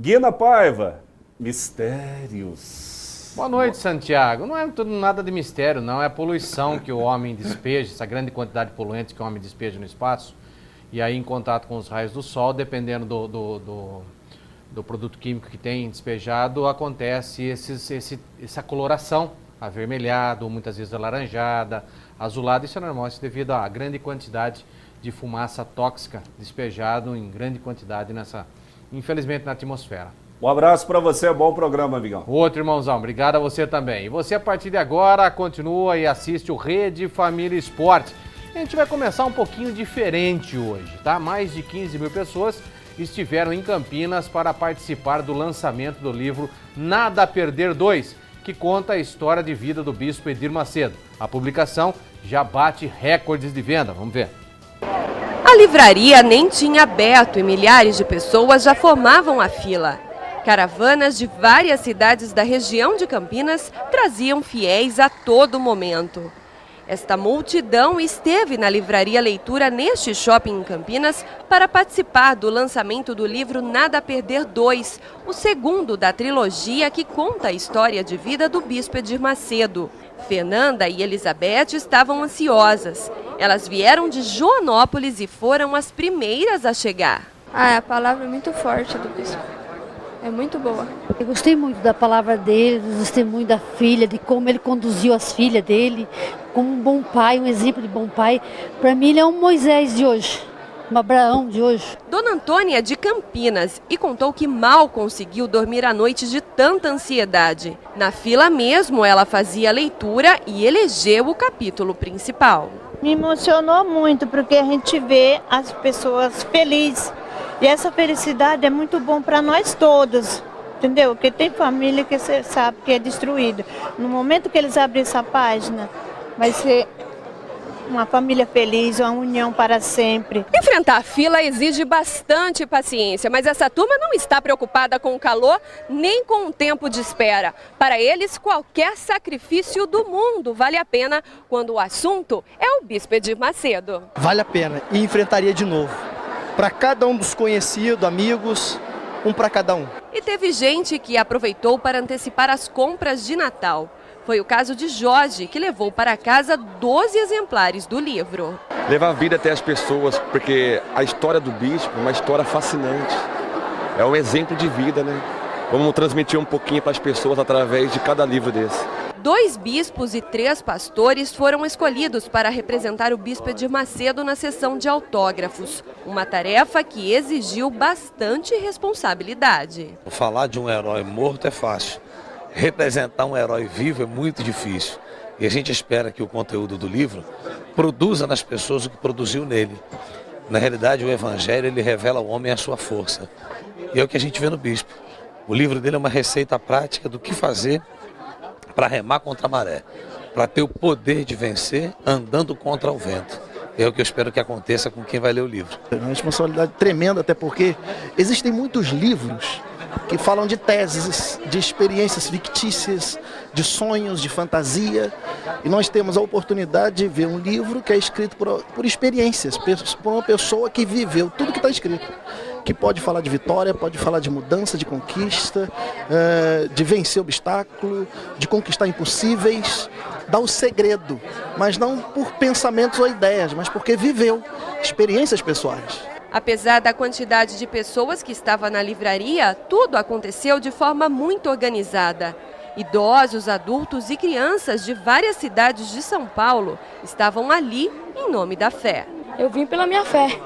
Guina Paiva, mistérios. Boa noite, Santiago. Não é nada de mistério, não. É a poluição que o homem despeja, essa grande quantidade de poluentes que o homem despeja no espaço. E aí, em contato com os raios do sol, dependendo do produto químico que tem despejado, acontece essa coloração, avermelhada, ou muitas vezes alaranjada, azulada. Isso é normal, isso devido à grande quantidade de fumaça tóxica despejado em grande quantidade infelizmente, na atmosfera. Um abraço para você, bom programa, amigão. Outro irmãozão, obrigado a você também. E você, a partir de agora, continua e assiste o Rede Família Esporte. A gente vai começar um pouquinho diferente hoje, tá? Mais de 15 mil pessoas estiveram em Campinas para participar do lançamento do livro Nada a Perder 2, que conta a história de vida do bispo Edir Macedo. A publicação já bate recordes de venda. Vamos ver. A livraria nem tinha aberto e milhares de pessoas já formavam a fila. Caravanas de várias cidades da região de Campinas traziam fiéis a todo momento. Esta multidão esteve na Livraria Leitura neste shopping em Campinas para participar do lançamento do livro Nada a Perder 2, o segundo da trilogia que conta a história de vida do bispo Edir Macedo. Fernanda e Elizabeth estavam ansiosas. Elas vieram de Joanópolis e foram as primeiras a chegar. A palavra é muito forte do bispo. É muito boa. Eu gostei muito da palavra dele, gostei muito da filha, de como ele conduziu as filhas dele, como um bom pai, um exemplo de bom pai. Para mim ele é um Moisés de hoje, um Abraão de hoje. Dona Antônia é de Campinas e contou que mal conseguiu dormir à noite de tanta ansiedade. Na fila mesmo ela fazia a leitura e elegeu o capítulo principal. Me emocionou muito porque a gente vê as pessoas felizes. E essa felicidade é muito bom para nós todos, entendeu? Porque tem família que você sabe que é destruída. No momento que eles abrem essa página, vai ser uma família feliz, uma união para sempre. Enfrentar a fila exige bastante paciência, mas essa turma não está preocupada com o calor nem com o tempo de espera. Para eles, qualquer sacrifício do mundo vale a pena quando o assunto é o bispo Edir Macedo. Vale a pena e enfrentaria de novo. Para cada um dos conhecidos, amigos, um para cada um. E teve gente que aproveitou para antecipar as compras de Natal. Foi o caso de Jorge, que levou para casa 12 exemplares do livro. Levar vida até as pessoas, porque a história do bispo é uma história fascinante. É um exemplo de vida, né? Vamos transmitir um pouquinho para as pessoas através de cada livro desse. 2 bispos e 3 pastores foram escolhidos para representar o bispo Edir Macedo na sessão de autógrafos. Uma tarefa que exigiu bastante responsabilidade. Falar de um herói morto é fácil. Representar um herói vivo é muito difícil. E a gente espera que o conteúdo do livro produza nas pessoas o que produziu nele. Na realidade, o Evangelho ele revela ao homem a sua força. E é o que a gente vê no bispo. O livro dele é uma receita prática do que fazer para remar contra a maré, para ter o poder de vencer andando contra o vento. É o que eu espero que aconteça com quem vai ler o livro. É uma responsabilidade tremenda, até porque existem muitos livros que falam de teses, de experiências fictícias, de sonhos, de fantasia. E nós temos a oportunidade de ver um livro que é escrito por experiências, por uma pessoa que viveu tudo que está escrito. Que pode falar de vitória, pode falar de mudança, de conquista, de vencer obstáculo, de conquistar impossíveis, dá o segredo, mas não por pensamentos ou ideias, mas porque viveu experiências pessoais. Apesar da quantidade de pessoas que estava na livraria, tudo aconteceu de forma muito organizada. Idosos, adultos e crianças de várias cidades de São Paulo estavam ali em nome da fé. Eu vim pela minha fé.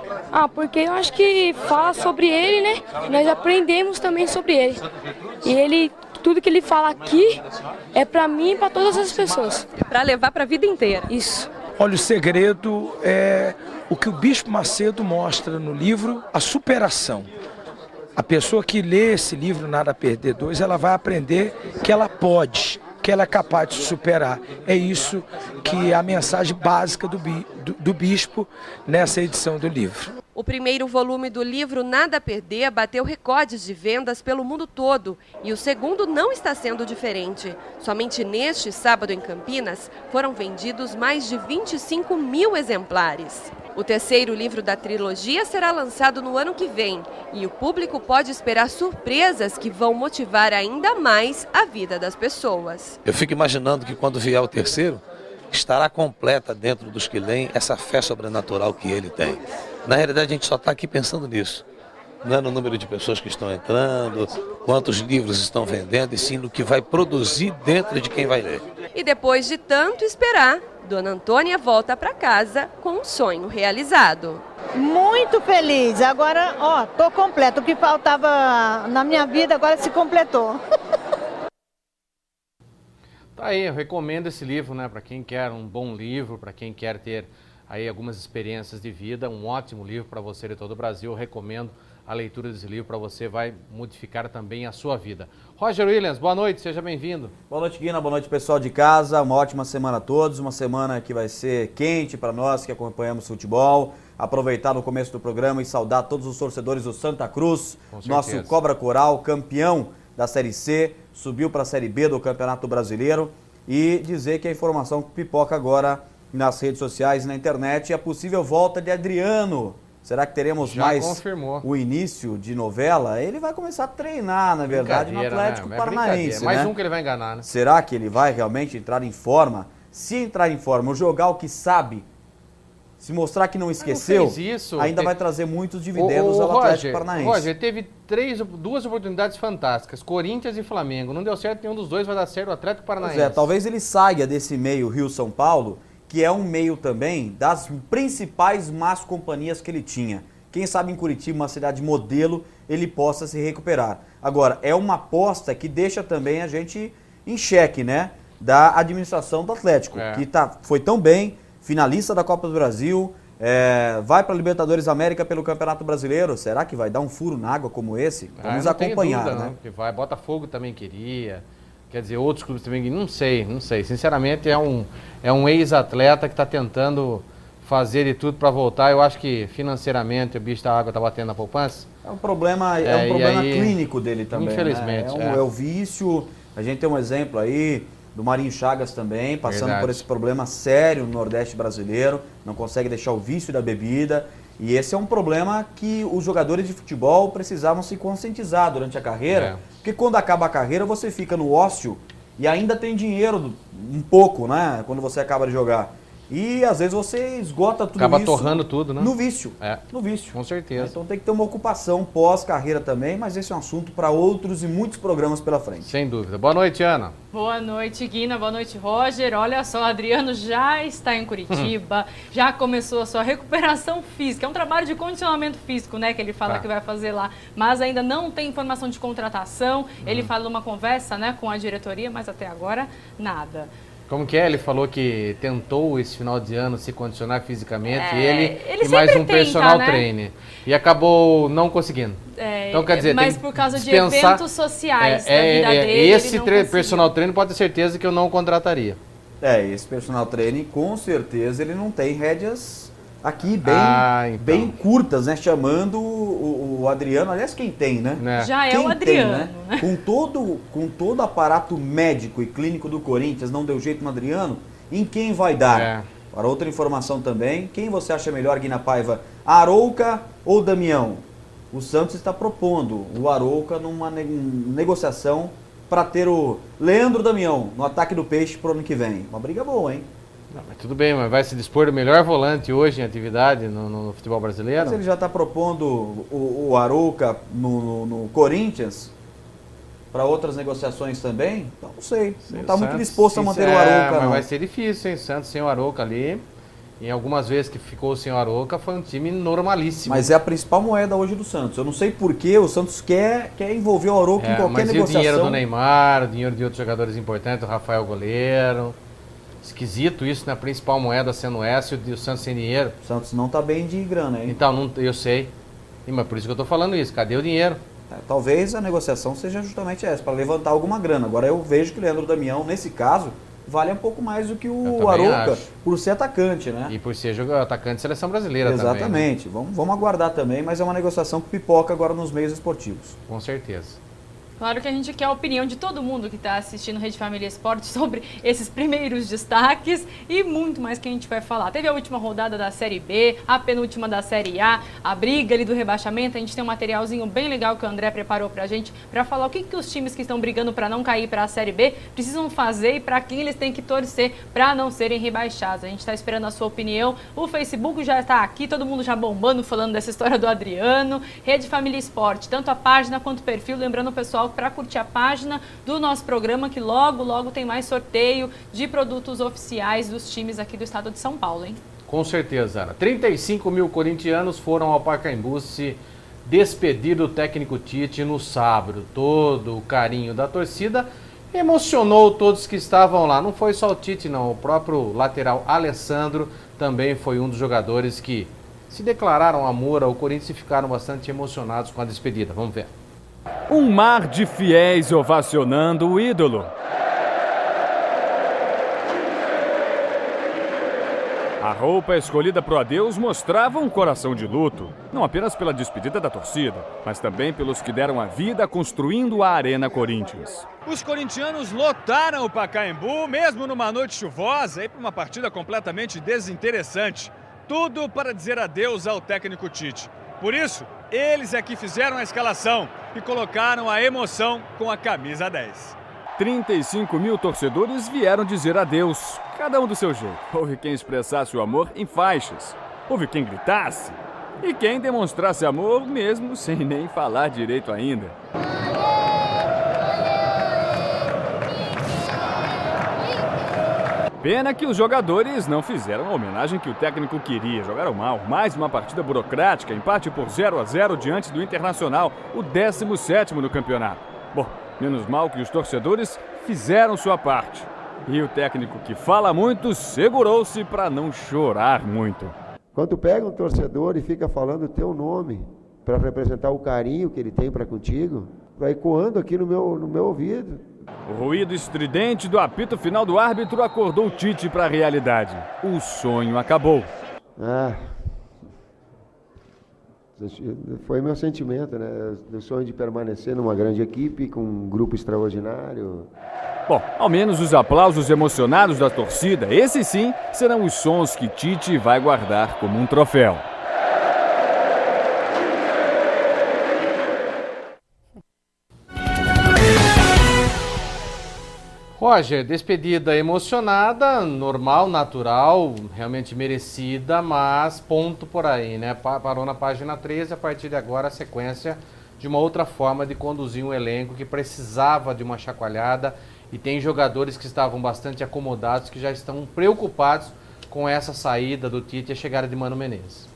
Porque eu acho que fala sobre ele, né? Nós aprendemos também sobre ele. E ele, tudo que ele fala aqui é para mim e para todas as pessoas. Para levar para a vida inteira. Isso. Olha, o segredo é o que o bispo Macedo mostra no livro, a superação. A pessoa que lê esse livro, Nada a Perder 2, ela vai aprender que ela pode, que ela é capaz de superar. É isso que é a mensagem básica do bispo nessa edição do livro. O primeiro volume do livro Nada a Perder bateu recordes de vendas pelo mundo todo e o segundo não está sendo diferente. Somente neste sábado em Campinas foram vendidos mais de 25 mil exemplares. O terceiro livro da trilogia será lançado no ano que vem e o público pode esperar surpresas que vão motivar ainda mais a vida das pessoas. Eu fico imaginando que quando vier o terceiro, estará completa dentro dos que leem essa fé sobrenatural que ele tem. Na realidade, a gente só está aqui pensando nisso. Não é no número de pessoas que estão entrando, quantos livros estão vendendo, e sim no que vai produzir dentro de quem vai ler. E depois de tanto esperar, Dona Antônia volta para casa com um sonho realizado. Muito feliz. Agora, ó, tô completa. O que faltava na minha vida agora se completou. Tá aí, eu recomendo esse livro, né, para quem quer um bom livro, para quem quer ter aí algumas experiências de vida, um ótimo livro para você de todo o Brasil. Eu recomendo a leitura desse livro para você, vai modificar também a sua vida. Roger Williams, boa noite, seja bem-vindo. Boa noite, Guina, boa noite, pessoal de casa, uma ótima semana a todos, uma semana que vai ser quente para nós que acompanhamos futebol. Aproveitar no começo do programa e saudar todos os torcedores do Santa Cruz, nosso Cobra Coral, campeão da Série C, subiu para a Série B do Campeonato Brasileiro, e dizer que a informação que pipoca agora nas redes sociais e na internet é a possível volta de Adriano. Será que teremos Já mais confirmou. o início de novela? Ele vai começar a treinar, na verdade, no Atlético Paranaense. Mais né? um que ele vai enganar, né? Será que ele vai realmente entrar em forma? Se entrar em forma, jogar o que sabe, se mostrar que não esqueceu, ainda vai trazer muitos dividendos ao Atlético Paranaense. Roger, teve duas oportunidades fantásticas, Corinthians e Flamengo. Não deu certo, nenhum dos dois vai dar certo, o Atlético Paranaense. Pois é, talvez ele saia desse meio Rio-São Paulo, que é um meio também das principais más companhias que ele tinha. Quem sabe em Curitiba, uma cidade modelo, ele possa se recuperar. Agora, é uma aposta que deixa também a gente em xeque, né? Da administração do Atlético, que foi tão bem, finalista da Copa do Brasil, vai para a Libertadores América pelo Campeonato Brasileiro. Será que vai dar um furo na água como esse? Vamos acompanhar, dúvida, né? Que vai, Botafogo também queria. Quer dizer, outros clubes também, não sei. Sinceramente, é um ex-atleta que está tentando fazer de tudo para voltar. Eu acho que financeiramente o bicho da água está batendo na poupança. É um problema, clínico dele também. Infelizmente. Né? É o vício. A gente tem um exemplo aí do Marinho Chagas também, passando por esse problema sério no Nordeste brasileiro. Não consegue deixar o vício da bebida. E esse é um problema que os jogadores de futebol precisavam se conscientizar durante a carreira, porque quando acaba a carreira você fica no ócio e ainda tem dinheiro um pouco, né, quando você acaba de jogar. E às vezes você esgota tudo Acaba isso torrando tudo, né? No vício. No vício. Com certeza. Então tem que ter uma ocupação pós-carreira também, mas esse é um assunto para outros e muitos programas pela frente. Sem dúvida. Boa noite, Ana. Boa noite, Guina. Boa noite, Roger. Olha só, o Adriano já está em Curitiba, já começou a sua recuperação física. É um trabalho de condicionamento físico, né, que ele fala que vai fazer lá, mas ainda não tem informação de contratação. Ele fala uma conversa, né, com a diretoria, mas até agora nada. Como que é? Ele falou que tentou esse final de ano se condicionar fisicamente, ele e mais um tenta, personal trainer, e acabou não conseguindo. Então, quer dizer, mas por causa de eventos sociais da vida dele, esse personal trainer pode ter certeza que eu não contrataria. Esse personal trainer, com certeza, ele não tem rédeas aqui bem curtas, né? Chamando o Adriano, aliás, quem tem, né? Já é o Adriano. Tem, né? Com todo o aparato médico e clínico do Corinthians, não deu jeito no Adriano, em quem vai dar? Para outra informação também, quem você acha melhor, Guina Paiva, Arouca ou Damião? O Santos está propondo o Arouca numa negociação para ter o Leandro Damião no ataque do Peixe para o ano que vem. Uma briga boa, hein? Não, mas tudo bem, mas vai se dispor do melhor volante hoje em atividade no futebol brasileiro? Mas ele já está propondo o Arouca no Corinthians para outras negociações também? Então não sei. Não está muito disposto a manter o Arouca, mas não. Vai ser difícil, hein? Santos sem o Arouca ali. Em algumas vezes que ficou sem o Arouca, foi um time normalíssimo. Mas é a principal moeda hoje do Santos. Eu não sei por que o Santos quer envolver o Arouca em qualquer negociação. Mas e o dinheiro do Neymar, o dinheiro de outros jogadores importantes, o Rafael Goleiro. Esquisito isso, né? A principal moeda sendo essa e o Santos sem dinheiro. O Santos não tá bem de grana, hein? Então, eu sei. Mas por isso que eu tô falando isso. Cadê o dinheiro? Talvez a negociação seja justamente essa, para levantar alguma grana. Agora eu vejo que o Leandro Damião, nesse caso, vale um pouco mais do que o Arouca, por ser atacante, né? E por ser atacante de seleção brasileira também. Exatamente. Né? Vamos aguardar também, mas é uma negociação que pipoca agora nos meios esportivos. Com certeza. Claro que a gente quer a opinião de todo mundo que está assistindo Rede Família Esporte sobre esses primeiros destaques e muito mais que a gente vai falar. Teve a última rodada da Série B, a penúltima da Série A, a briga ali do rebaixamento. A gente tem um materialzinho bem legal que o André preparou pra gente para falar o que os times que estão brigando para não cair para a Série B precisam fazer e para quem eles têm que torcer para não serem rebaixados. A gente está esperando a sua opinião. O Facebook já está aqui, todo mundo já bombando, falando dessa história do Adriano. Rede Família Esporte, tanto a página quanto o perfil. Lembrando o pessoal para curtir a página do nosso programa, que logo tem mais sorteio de produtos oficiais dos times aqui do estado de São Paulo, hein? Com certeza, Ana. 35 mil corintianos foram ao Pacaembu se despedir do técnico Tite no sábado. Todo o carinho da torcida emocionou todos que estavam lá. Não foi só o Tite, não. O próprio lateral Alessandro também foi um dos jogadores que se declararam amor ao Corinthians e ficaram bastante emocionados com a despedida. Vamos ver. Um mar de fiéis ovacionando o ídolo. A roupa escolhida por adeus mostrava um coração de luto, não apenas pela despedida da torcida, mas também pelos que deram a vida construindo a Arena Corinthians. Os corintianos lotaram o Pacaembu, mesmo numa noite chuvosa, e para uma partida completamente desinteressante. Tudo para dizer adeus ao técnico Tite. Por isso, eles é que fizeram a escalação e colocaram a emoção com a camisa 10. 35 mil torcedores vieram dizer adeus, cada um do seu jeito. Houve quem expressasse o amor em faixas, houve quem gritasse e quem demonstrasse amor mesmo sem nem falar direito ainda. Pena que os jogadores não fizeram a homenagem que o técnico queria. Jogaram mal. Mais uma partida burocrática, empate por 0-0 diante do Internacional, o 17º no campeonato. Bom, menos mal que os torcedores fizeram sua parte. E o técnico que fala muito segurou-se para não chorar muito. Quando pega um torcedor e fica falando o teu nome para representar o carinho que ele tem para contigo, vai ecoando aqui no meu ouvido. O ruído estridente do apito final do árbitro acordou Tite para a realidade. O sonho acabou. Foi meu sentimento, né? O sonho de permanecer numa grande equipe, com um grupo extraordinário. Bom, ao menos os aplausos emocionados da torcida, esses sim, serão os sons que Tite vai guardar como um troféu. Roger, despedida emocionada, normal, natural, realmente merecida, mas ponto por aí, né? Parou na página 13, a partir de agora a sequência de uma outra forma de conduzir um elenco que precisava de uma chacoalhada e tem jogadores que estavam bastante acomodados, que já estão preocupados com essa saída do Tite e a chegada de Mano Menezes.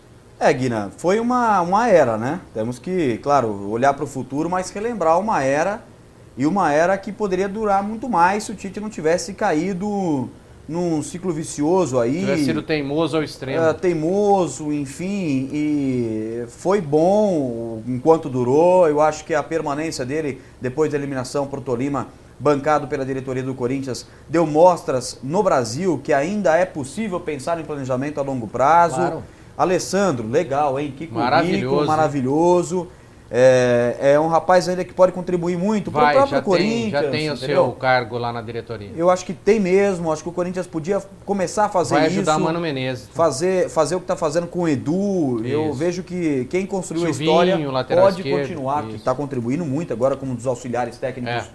Guina, foi uma era, né? Temos que, claro, olhar para o futuro, mas relembrar uma era. E uma era que poderia durar muito mais se o Tite não tivesse caído num ciclo vicioso aí. Tivesse sido teimoso ao extremo. Teimoso, enfim, e foi bom enquanto durou. Eu acho que a permanência dele, depois da eliminação para o Tolima, bancado pela diretoria do Corinthians, deu mostras no Brasil que ainda é possível pensar em planejamento a longo prazo. Claro. Alessandro, legal, hein? Que currículo maravilhoso. É um rapaz ainda que pode contribuir muito para o próprio Corinthians. Já tem o seu cargo lá na diretoria. Eu acho que tem mesmo, acho que o Corinthians podia começar a fazer isso. Vai ajudar o Mano Menezes. Fazer o que está fazendo com o Edu. Isso. Eu vejo que quem construiu Silvinho, a história pode continuar, que está contribuindo muito agora como um dos auxiliares técnicos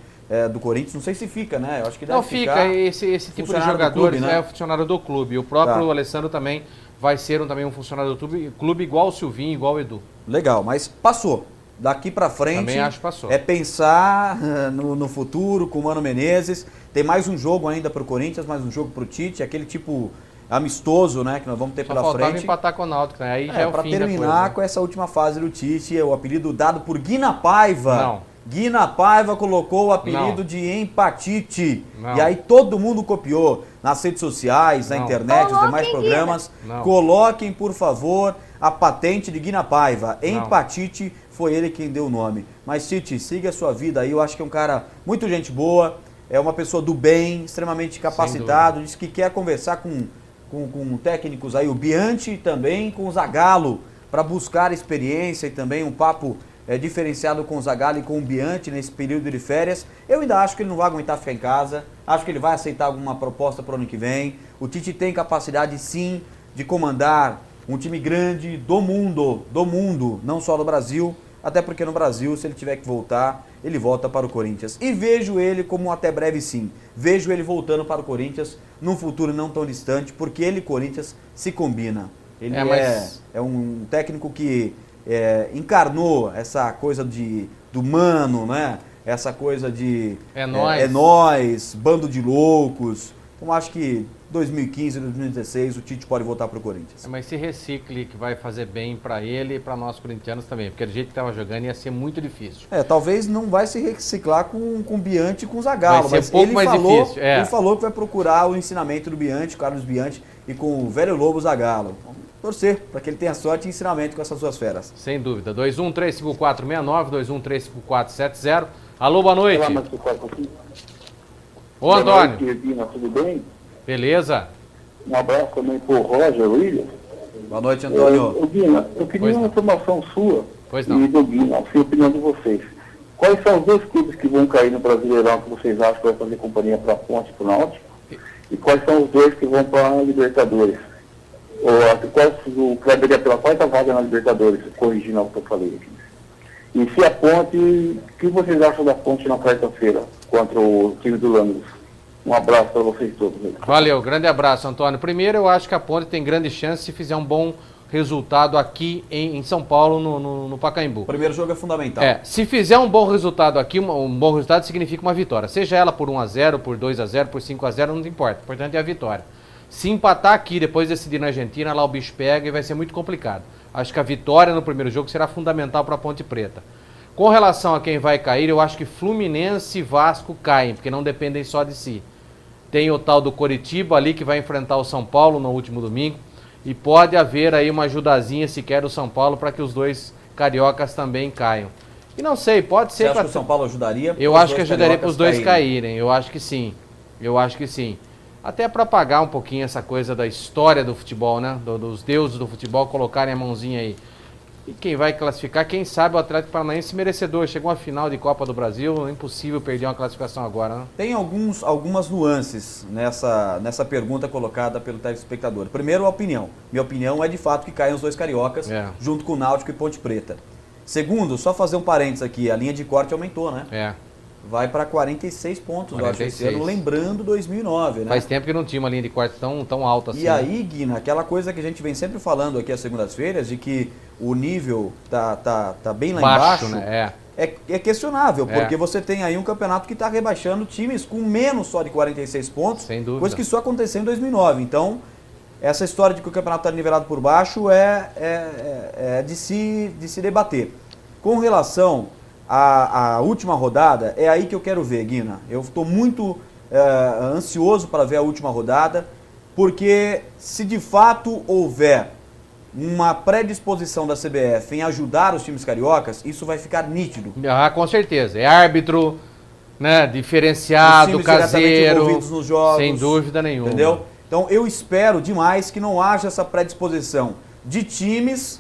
do Corinthians. Não sei se fica, né? Eu acho que deve ficar esse tipo de jogadores, né? É o funcionário do clube. O próprio Alessandro também vai ser um funcionário do clube igual o Silvinho, igual o Edu. Legal, mas passou. Daqui pra frente também acho que passou. É pensar no futuro com o Mano Menezes. Tem mais um jogo ainda pro Corinthians, mais um jogo pro Tite, aquele tipo amistoso, né, que nós vamos ter pela frente. Só faltava empatar com o Náutico, né? Aí já é o fim terminar da coisa, com essa última fase do Tite, o apelido dado por Guina Paiva. Não. Guina Paiva colocou o apelido de Empatite. Não. E aí todo mundo copiou nas redes sociais, na internet, nos demais programas. Coloquem, por favor, a patente de Guina Paiva. Empatite foi ele quem deu o nome. Mas, Tite, siga a sua vida aí. Eu acho que é um cara muito gente boa, é uma pessoa do bem, extremamente capacitado. Diz que quer conversar com técnicos aí, o Bianchi também, com o Zagallo, para buscar experiência e também um papo diferenciado com o Zagallo e com o Bianchi nesse período de férias. Eu ainda acho que ele não vai aguentar ficar em casa, acho que ele vai aceitar alguma proposta para o ano que vem. O Tite tem capacidade sim de comandar um time grande do mundo, não só do Brasil, até porque no Brasil, se ele tiver que voltar, ele volta para o Corinthians. E vejo ele como até breve sim, vejo ele voltando para o Corinthians num futuro não tão distante, porque ele e Corinthians se combina. Ele é um técnico que encarnou essa coisa do mano, né? Essa coisa de é nóis, bando de loucos. Então acho que 2015, 2016 o Tite pode voltar para o Corinthians. Mas se recicle que vai fazer bem para ele e para nós corintianos também, porque do jeito que estava jogando ia ser muito difícil. Talvez não vai se reciclar com o Bianchi e com o Zagallo, mas ele falou que vai procurar o ensinamento do Bianchi, Carlos Bianchi, e com o velho lobo Zagallo. Torcer para que ele tenha sorte e ensinamento com essas duas feras. Sem dúvida. 21-354-69, 21-354-70. Alô, boa noite. Ô, Antônio. Tudo bem? Beleza. Um abraço também pro Roger Williams. Boa noite, Antônio. Guina, eu queria uma informação sua e do Guina, a opinião de vocês. Quais são os dois clubes que vão cair no Brasileirão que vocês acham que vai fazer companhia para a Ponte e para o Náutico? E quais são os dois que vão para a Libertadores? O Kleber pela quarta vaga na Libertadores, corrigindo o que eu falei aqui. E se a Ponte, o que vocês acham da Ponte na quarta-feira contra o time do Lanús? Um abraço para vocês todos. Valeu, grande abraço, Antônio. Primeiro, eu acho que a Ponte tem grande chance se fizer um bom resultado aqui em São Paulo, no Pacaembu. O primeiro jogo é fundamental. Se fizer um bom resultado aqui, um bom resultado significa uma vitória. Seja ela por 1-0, por 2-0, por 5-0, não importa. O importante é a vitória. Se empatar aqui, depois decidir na Argentina, lá o bicho pega e vai ser muito complicado. Acho que a vitória no primeiro jogo será fundamental para a Ponte Preta. Com relação a quem vai cair, eu acho que Fluminense e Vasco caem, porque não dependem só de si. Tem o tal do Coritiba ali que vai enfrentar o São Paulo no último domingo. E pode haver aí uma ajudazinha sequer do São Paulo para que os dois cariocas também caiam. E não sei, pode ser... Você acha que o São Paulo ajudaria? Eu acho que ajudaria para os dois caírem. Eu acho que sim. Eu acho que sim. Até para apagar um pouquinho essa coisa da história do futebol, né? Dos deuses do futebol colocarem a mãozinha aí. E quem vai classificar, quem sabe o Atlético Paranaense merecedor. Chegou a final de Copa do Brasil, é impossível perder uma classificação agora, né? Tem algumas nuances nessa pergunta colocada pelo telespectador. Primeiro, a opinião. Minha opinião é de fato que caem os dois cariocas, junto com o Náutico e Ponte Preta. Segundo, só fazer um parênteses aqui, a linha de corte aumentou, né? Vai para 46 pontos, 46. Eu acho, esse ano, lembrando 2009, né? Faz tempo que não tinha uma linha de corte tão alta assim. E aí, Guina, aquela coisa que a gente vem sempre falando aqui às segundas-feiras, de que o nível tá bem lá embaixo, né? É questionável, porque você tem aí um campeonato que está rebaixando times com menos só de 46 pontos, sem dúvida. Coisa que só aconteceu em 2009. Então, essa história de que o campeonato está nivelado por baixo é de se debater. Com relação à última rodada, é aí que eu quero ver, Guina. Eu estou muito ansioso para ver a última rodada, porque se de fato houver uma predisposição da CBF em ajudar os times cariocas, isso vai ficar nítido. Com certeza. É árbitro, né, diferenciado, caseiro, nos jogos, sem dúvida nenhuma. Entendeu? Então eu espero demais que não haja essa predisposição de times.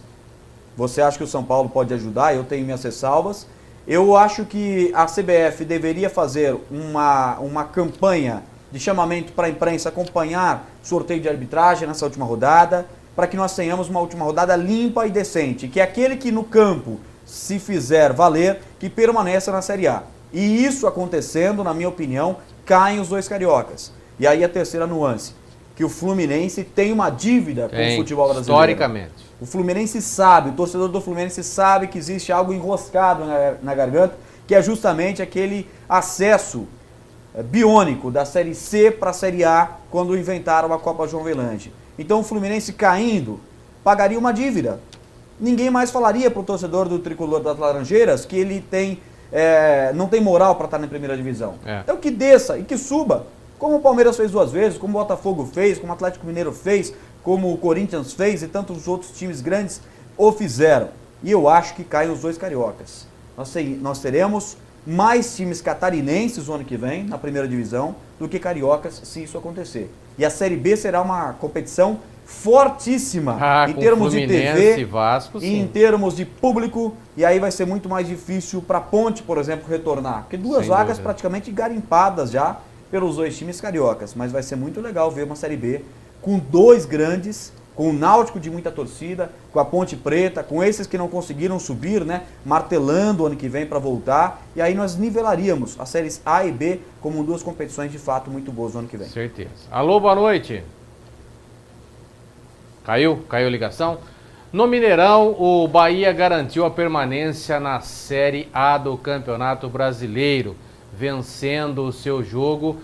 Você acha que o São Paulo pode ajudar? Eu tenho minhas ressalvas. Eu acho que a CBF deveria fazer uma campanha de chamamento para a imprensa acompanhar o sorteio de arbitragem nessa última rodada, para que nós tenhamos uma última rodada limpa e decente, que aquele que no campo se fizer valer, que permaneça na Série A. E isso acontecendo, na minha opinião, caem os dois cariocas. E aí a terceira nuance, que o Fluminense tem uma dívida com o futebol brasileiro. Historicamente. O Fluminense sabe, o torcedor do Fluminense sabe que existe algo enroscado na garganta, que é justamente aquele acesso biônico da Série C para a Série A, quando inventaram a Copa João Avelange. Então o Fluminense caindo, pagaria uma dívida. Ninguém mais falaria para o torcedor do Tricolor das Laranjeiras que ele não tem moral para estar na primeira divisão. Então que desça e que suba, como o Palmeiras fez 2 vezes, como o Botafogo fez, como o Atlético Mineiro fez, como o Corinthians fez e tantos outros times grandes o fizeram. E eu acho que caem os dois cariocas. Nós teremos mais times catarinenses no ano que vem, na primeira divisão, do que cariocas, se isso acontecer. E a Série B será uma competição fortíssima em com termos de Fluminense TV, e Vasco, e sim. em termos de público, e aí vai ser muito mais difícil para a Ponte, por exemplo, retornar. Porque duas Sem vagas dúvida. praticamente garimpadas já pelos dois times cariocas, mas vai ser muito legal ver uma Série B com dois grandes, com o Náutico de muita torcida, com a Ponte Preta, com esses que não conseguiram subir, né, martelando o ano que vem para voltar, e aí nós nivelaríamos as séries A e B como duas competições de fato muito boas no ano que vem. Certeza. Alô, boa noite. Caiu a ligação? No Mineirão, o Bahia garantiu a permanência na Série A do Campeonato Brasileiro, vencendo o seu jogo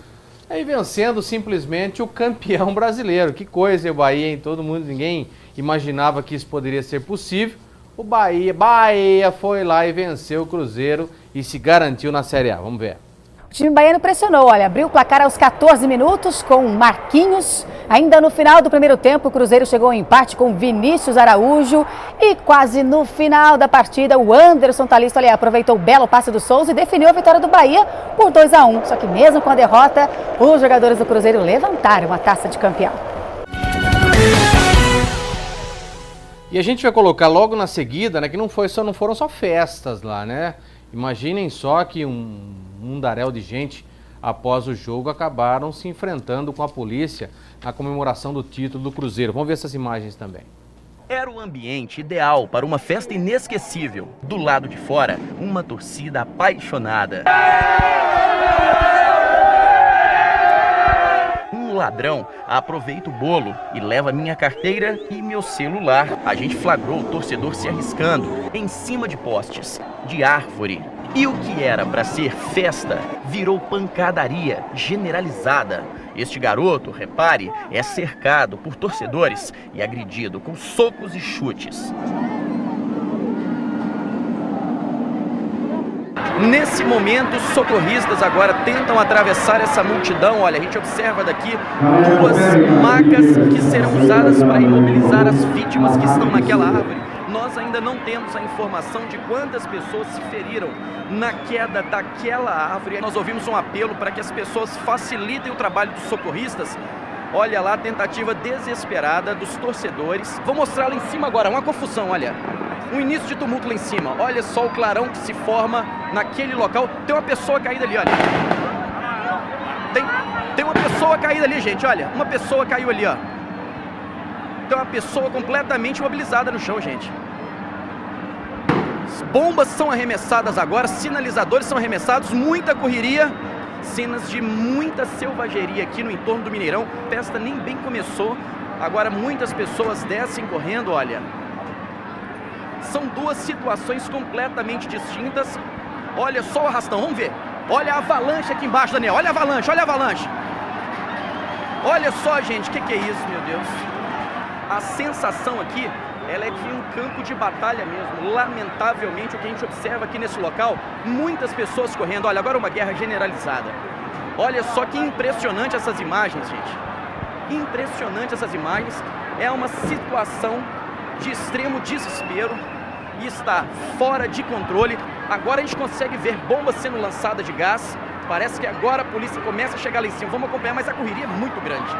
e vencendo simplesmente o campeão brasileiro. Que coisa, o Bahia, hein? Todo mundo, ninguém imaginava que isso poderia ser possível. O Bahia foi lá e venceu o Cruzeiro e se garantiu na Série A. Vamos ver. O time baiano pressionou, abriu o placar aos 14 minutos com Marquinhos. Ainda no final do primeiro tempo, o Cruzeiro chegou ao empate com Vinícius Araújo. E quase no final da partida, o Anderson Talisto aproveitou o belo passe do Souza e definiu a vitória do Bahia por 2-1. Só que mesmo com a derrota, os jogadores do Cruzeiro levantaram a taça de campeão. E a gente vai colocar logo na seguida, né, que não foram só festas lá, né? Imaginem só que um mundaréu de gente, após o jogo, acabaram se enfrentando com a polícia na comemoração do título do Cruzeiro. Vamos ver essas imagens também. Era o ambiente ideal para uma festa inesquecível. Do lado de fora, uma torcida apaixonada. Um ladrão aproveita o bolo e leva minha carteira e meu celular. A gente flagrou o torcedor se arriscando em cima de postes, de árvore. E o que era para ser festa virou pancadaria generalizada. Este garoto, repare, é cercado por torcedores e agredido com socos e chutes. Nesse momento, os socorristas agora tentam atravessar essa multidão. Olha, a gente observa daqui duas macas que serão usadas para imobilizar as vítimas que estão naquela árvore. Nós ainda não temos a informação de quantas pessoas se feriram na queda daquela árvore. Nós ouvimos um apelo para que as pessoas facilitem o trabalho dos socorristas. Olha lá a tentativa desesperada dos torcedores. Vou mostrar lá em cima agora, uma confusão, olha. Um início de tumulto lá em cima. Olha só o clarão que se forma naquele local. Tem uma pessoa caída ali, olha. Tem uma pessoa caída ali, gente, olha. Uma pessoa caiu ali, ó. Tem uma pessoa completamente imobilizada no chão, gente. Bombas são arremessadas agora, sinalizadores são arremessados, muita correria, cenas de muita selvageria aqui no entorno do Mineirão. A festa nem bem começou, agora muitas pessoas descem correndo, olha. São duas situações completamente distintas. Olha só o arrastão, vamos ver. Olha a avalanche aqui embaixo, Daniel, olha a avalanche, olha a avalanche. Olha só, gente, o que é isso, meu Deus? A sensação aqui, ela é de um campo de batalha mesmo. Lamentavelmente, o que a gente observa aqui nesse local, muitas pessoas correndo. Olha, agora uma guerra generalizada. Olha só que impressionante essas imagens, gente. Impressionante essas imagens. É uma situação de extremo desespero e está fora de controle. Agora a gente consegue ver bombas sendo lançadas de gás. Parece que agora a polícia começa a chegar lá em cima. Vamos acompanhar, mas a correria é muito grande.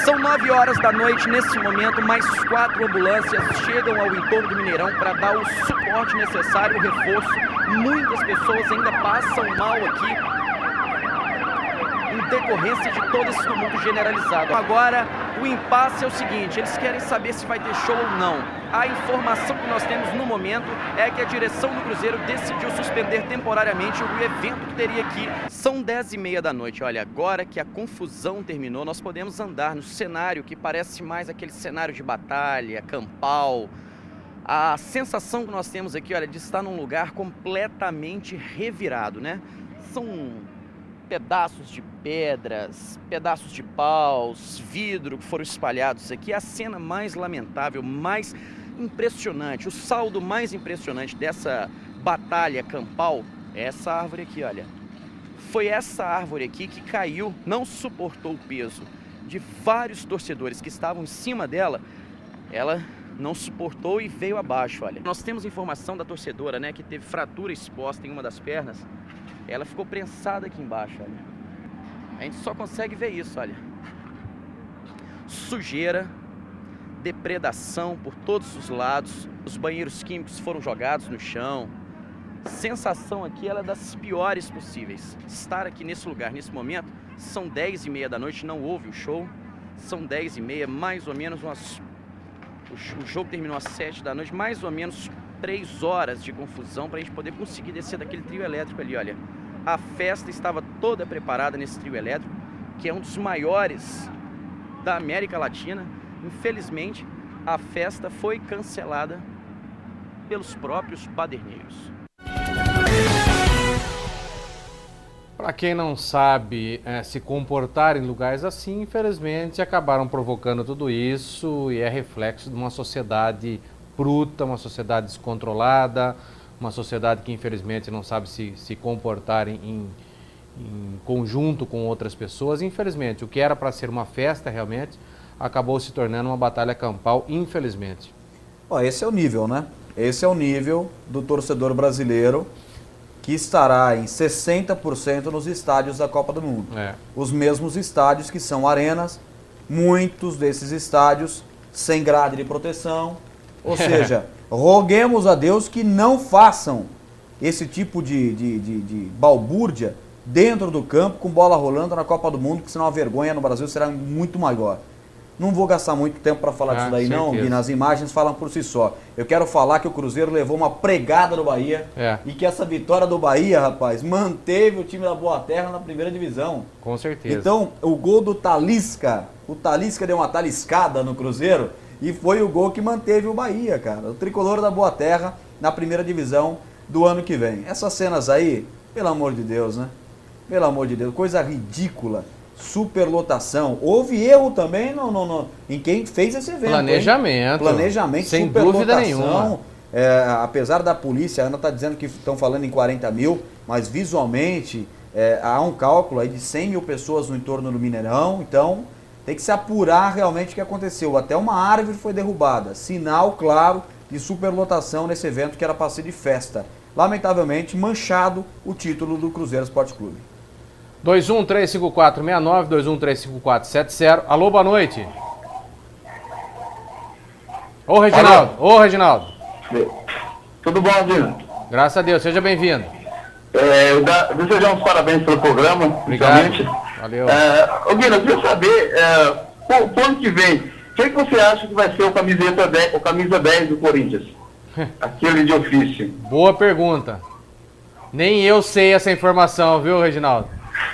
São 9 horas da noite, nesse momento, mais 4 ambulâncias chegam ao entorno do Mineirão para dar o suporte necessário, o reforço. Muitas pessoas ainda passam mal aqui, em decorrência de todo esse tumulto generalizado. Agora, o impasse é o seguinte, eles querem saber se vai ter show ou não. A informação que nós temos no momento é que a direção do Cruzeiro decidiu suspender temporariamente o evento que teria aqui. São 10h30 da noite. Olha, agora que a confusão terminou, nós podemos andar no cenário que parece mais aquele cenário de batalha, campal. A sensação que nós temos aqui, olha, de estar num lugar completamente revirado, né? São pedaços de pedras, pedaços de paus, vidro que foram espalhados aqui. A cena mais lamentável, mais impressionante, o saldo mais impressionante dessa batalha campal é essa árvore aqui, olha. Foi essa árvore aqui que caiu, não suportou o peso de vários torcedores que estavam em cima dela. Ela não suportou e veio abaixo, olha. Nós temos informação da torcedora, né, que teve fratura exposta em uma das pernas. Ela ficou prensada aqui embaixo, olha. A gente só consegue ver isso, olha. Sujeira, depredação por todos os lados, os banheiros químicos foram jogados no chão. Sensação aqui, ela é das piores possíveis. Estar aqui nesse lugar, nesse momento, são 10h30 da noite, não houve o show. São 10h30, mais ou menos o jogo terminou às 7 da noite, mais ou menos 3 horas de confusão para a gente poder conseguir descer daquele trio elétrico ali, olha. A festa estava toda preparada nesse trio elétrico, que é um dos maiores da América Latina. Infelizmente, a festa foi cancelada pelos próprios baderneiros. Para quem não sabe se comportar em lugares assim, infelizmente acabaram provocando tudo isso e é reflexo de uma sociedade bruta, uma sociedade descontrolada, uma sociedade que infelizmente não sabe se comportar em conjunto com outras pessoas. Infelizmente, o que era para ser uma festa realmente acabou se tornando uma batalha campal, infelizmente. Esse é o nível, né? Esse é o nível do torcedor brasileiro que estará em 60% nos estádios da Copa do Mundo. Os mesmos estádios que são arenas, muitos desses estádios sem grade de proteção. Ou seja, roguemos a Deus que não façam esse tipo de balbúrdia dentro do campo, com bola rolando na Copa do Mundo, que senão a vergonha no Brasil será muito maior. Não vou gastar muito tempo para falar disso daí não, Gui, as imagens falam por si só. Eu quero falar que o Cruzeiro levou uma pregada no Bahia e que essa vitória do Bahia, rapaz, manteve o time da Boa Terra na primeira divisão. Com certeza. Então, o gol do Talisca, o Talisca deu uma taliscada no Cruzeiro e foi o gol que manteve o Bahia, cara. O tricolor da Boa Terra na primeira divisão do ano que vem. Essas cenas aí, pelo amor de Deus, né? Pelo amor de Deus, coisa ridícula. Superlotação. Houve erro também em quem fez esse evento. Planejamento. Planejamento, sem dúvida nenhuma. Apesar da polícia, a Ana está dizendo que estão falando em 40 mil, mas visualmente há um cálculo aí de 100 mil pessoas no entorno do Mineirão, então tem que se apurar realmente o que aconteceu. Até uma árvore foi derrubada. Sinal claro de superlotação nesse evento que era para ser de festa. Lamentavelmente, manchado o título do Cruzeiro Esporte Clube. 21-354-69, 21-354-70. Alô, boa noite. Ô, Reginaldo. Alô. Ô, Reginaldo. Tudo bom, Dino? Graças a Deus, seja bem-vindo. Desejar uns parabéns pelo programa. Obrigado. Valeu. Guino, eu queria saber, pro ano que vem, quem que você acha que vai ser o camisa 10 do Corinthians? Aquele de ofício. Boa pergunta. Nem eu sei essa informação, viu, Reginaldo?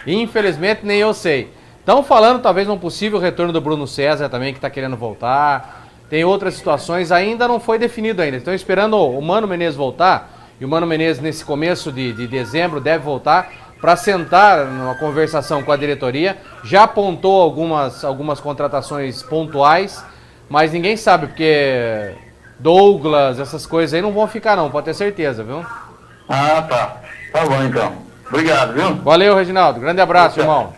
Infelizmente, nem eu sei. Estão falando talvez num possível retorno do Bruno César também, que está querendo voltar. Tem outras situações, ainda não foi definido ainda. Estão esperando o Mano Menezes voltar. E o Mano Menezes, nesse começo de dezembro, deve voltar para sentar numa conversação com a diretoria. Já apontou algumas contratações pontuais, mas ninguém sabe, porque Douglas, essas coisas aí não vão ficar não, pode ter certeza, viu? Ah, tá. Tá bom, então. Obrigado, viu? Valeu, Reginaldo. Grande abraço, irmão.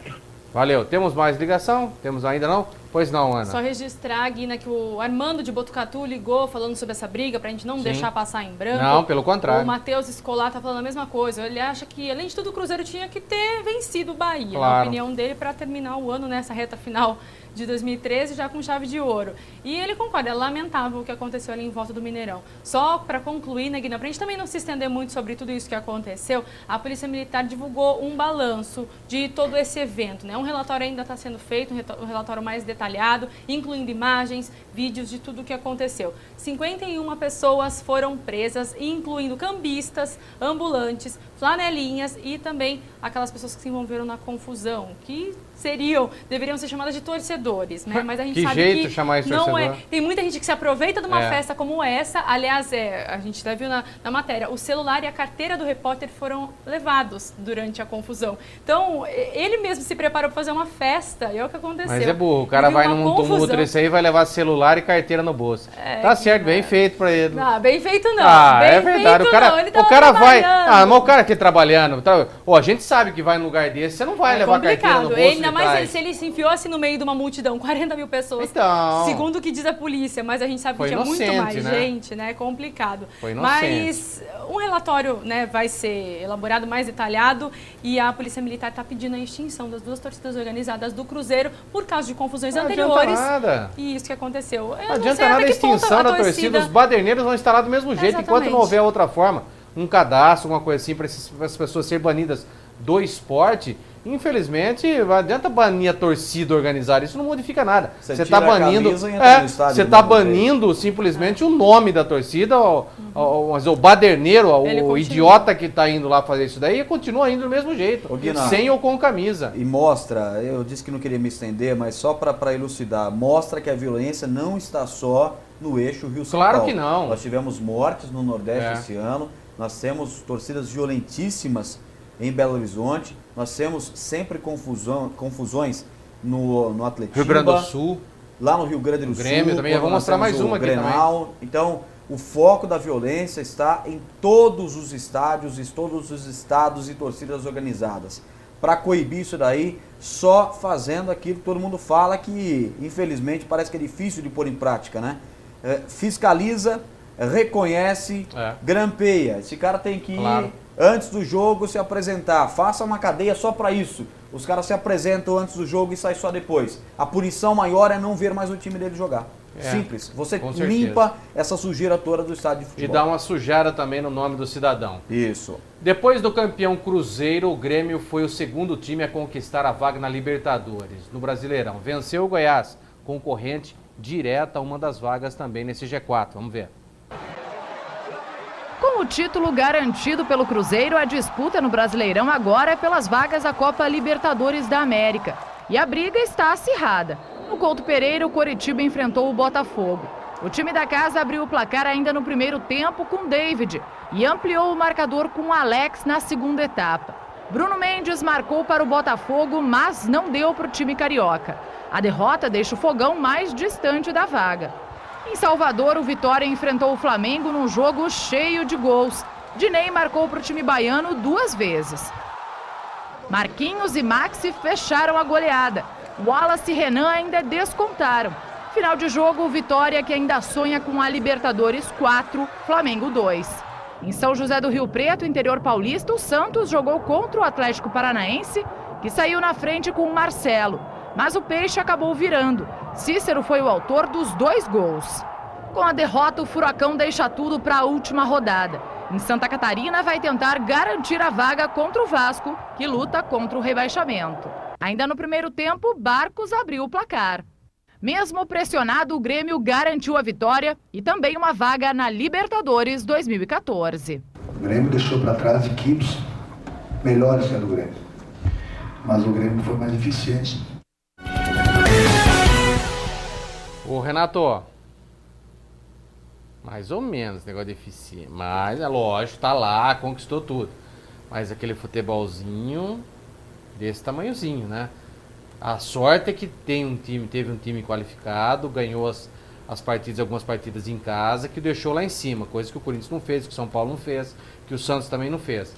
Valeu. Temos mais ligação? Temos ainda não? Pois não, Ana. Só registrar, Guina, que o Armando de Botucatu ligou falando sobre essa briga pra gente não deixar passar em branco. Não, pelo contrário. O Matheus Escolar tá falando a mesma coisa. Ele acha que, além de tudo, o Cruzeiro tinha que ter vencido o Bahia, claro, na opinião dele, pra terminar o ano nessa reta final de 2013 já com chave de ouro. E ele concorda, é lamentável o que aconteceu ali em volta do Mineirão. Só para concluir, né, Guina, pra gente também não se estender muito sobre tudo isso que aconteceu, a Polícia Militar divulgou um balanço de todo esse evento, né? Um relatório ainda está sendo feito, um relatório mais detalhado, incluindo imagens, vídeos de tudo o que aconteceu. 51 pessoas foram presas, incluindo cambistas, ambulantes, flanelinhas e também aquelas pessoas que se envolveram na confusão, que deveriam ser chamadas de torcedores, né? Mas a gente sabe que chamar isso não é. Tem muita gente que se aproveita de uma festa como essa. Aliás, a gente até viu na matéria, o celular e a carteira do repórter foram levados durante a confusão. Então, ele mesmo se preparou para fazer uma festa, e é o que aconteceu. Mas é burro, o cara vai num tumulto desse aí, vai levar celular e carteira no bolso. Tá certo, bem feito pra ele. Não, bem feito não. É verdade, o cara vai... mas o cara aqui trabalhando, a gente sabe que vai num lugar desse, você não vai levar a carteira no bolso. Mas se ele se enfiou assim no meio de uma multidão, multidão, 40 mil pessoas, Então, segundo o que diz a polícia, mas a gente sabe que tinha muito mais gente, né? É complicado. Foi inocente. Mas um relatório, né, vai ser elaborado mais detalhado e a Polícia Militar está pedindo a extinção das 2 torcidas organizadas do Cruzeiro por causa de confusões anteriores. Não adianta nada. E isso que aconteceu. Não adianta nada a extinção da torcida. Os baderneiros vão estar lá do mesmo jeito, enquanto não houver outra forma, um cadastro, uma coisa assim, para as pessoas serem banidas do esporte. Infelizmente, não adianta banir a torcida organizada, isso não modifica nada. Você está banindo, você está banindo simplesmente o nome da torcida, o baderneiro, o idiota que está indo lá fazer isso daí, continua indo do mesmo jeito, sem ou com camisa. E mostra, eu disse que não queria me estender, mas só para elucidar, mostra que a violência não está só no eixo Rio-São Paulo. Claro que não. Nós tivemos mortes no Nordeste esse ano, nós temos torcidas violentíssimas em Belo Horizonte, nós temos sempre confusões no Atletiba, Rio Grande do Sul, lá no Rio Grande do Sul, Grêmio também, vamos mostrar mais uma aqui Grenal. Também. Então, o foco da violência está em todos os estádios, em todos os estados e torcidas organizadas. Para coibir isso daí, só fazendo aquilo que todo mundo fala que, infelizmente, parece que é difícil de pôr em prática, né? Fiscaliza, reconhece, grampeia. Esse cara tem que ir antes do jogo se apresentar. Faça uma cadeia só para isso. Os caras se apresentam antes do jogo e saem só depois. A punição maior é não ver mais o time dele jogar. Simples. Você limpa essa sujeira toda do estádio de futebol. E dá uma sujada também no nome do cidadão. Isso. Depois do campeão Cruzeiro, o Grêmio foi o segundo time a conquistar a vaga na Libertadores, no Brasileirão. Venceu o Goiás, concorrente direta a uma das vagas também nesse G4. Vamos ver. Com o título garantido pelo Cruzeiro, a disputa no Brasileirão agora é pelas vagas da Copa Libertadores da América. E a briga está acirrada. No Couto Pereira, o Coritiba enfrentou o Botafogo. O time da casa abriu o placar ainda no primeiro tempo com David e ampliou o marcador com Alex na segunda etapa. Bruno Mendes marcou para o Botafogo, mas não deu para o time carioca. A derrota deixa o Fogão mais distante da vaga. Em Salvador, o Vitória enfrentou o Flamengo num jogo cheio de gols. Dinei marcou para o time baiano 2 vezes. Marquinhos e Maxi fecharam a goleada. Wallace e Renan ainda descontaram. Final de jogo, o Vitória, que ainda sonha com a Libertadores 4, Flamengo 2. Em São José do Rio Preto, interior paulista, o Santos jogou contra o Atlético Paranaense, que saiu na frente com o Marcelo. Mas o Peixe acabou virando. Cícero foi o autor dos 2 gols. Com a derrota, o Furacão deixa tudo para a última rodada. Em Santa Catarina, vai tentar garantir a vaga contra o Vasco, que luta contra o rebaixamento. Ainda no primeiro tempo, Barcos abriu o placar. Mesmo pressionado, o Grêmio garantiu a vitória e também uma vaga na Libertadores 2014. O Grêmio deixou para trás equipes melhores que a do Grêmio. Mas o Grêmio foi mais eficiente. Ô Renato, mais ou menos negócio de eficiência, mas é lógico, tá lá, conquistou tudo. Mas aquele futebolzinho desse tamanhozinho, né? A sorte é que teve um time qualificado, ganhou as partidas, algumas partidas em casa, que deixou lá em cima, coisa que o Corinthians não fez, que o São Paulo não fez, que o Santos também não fez.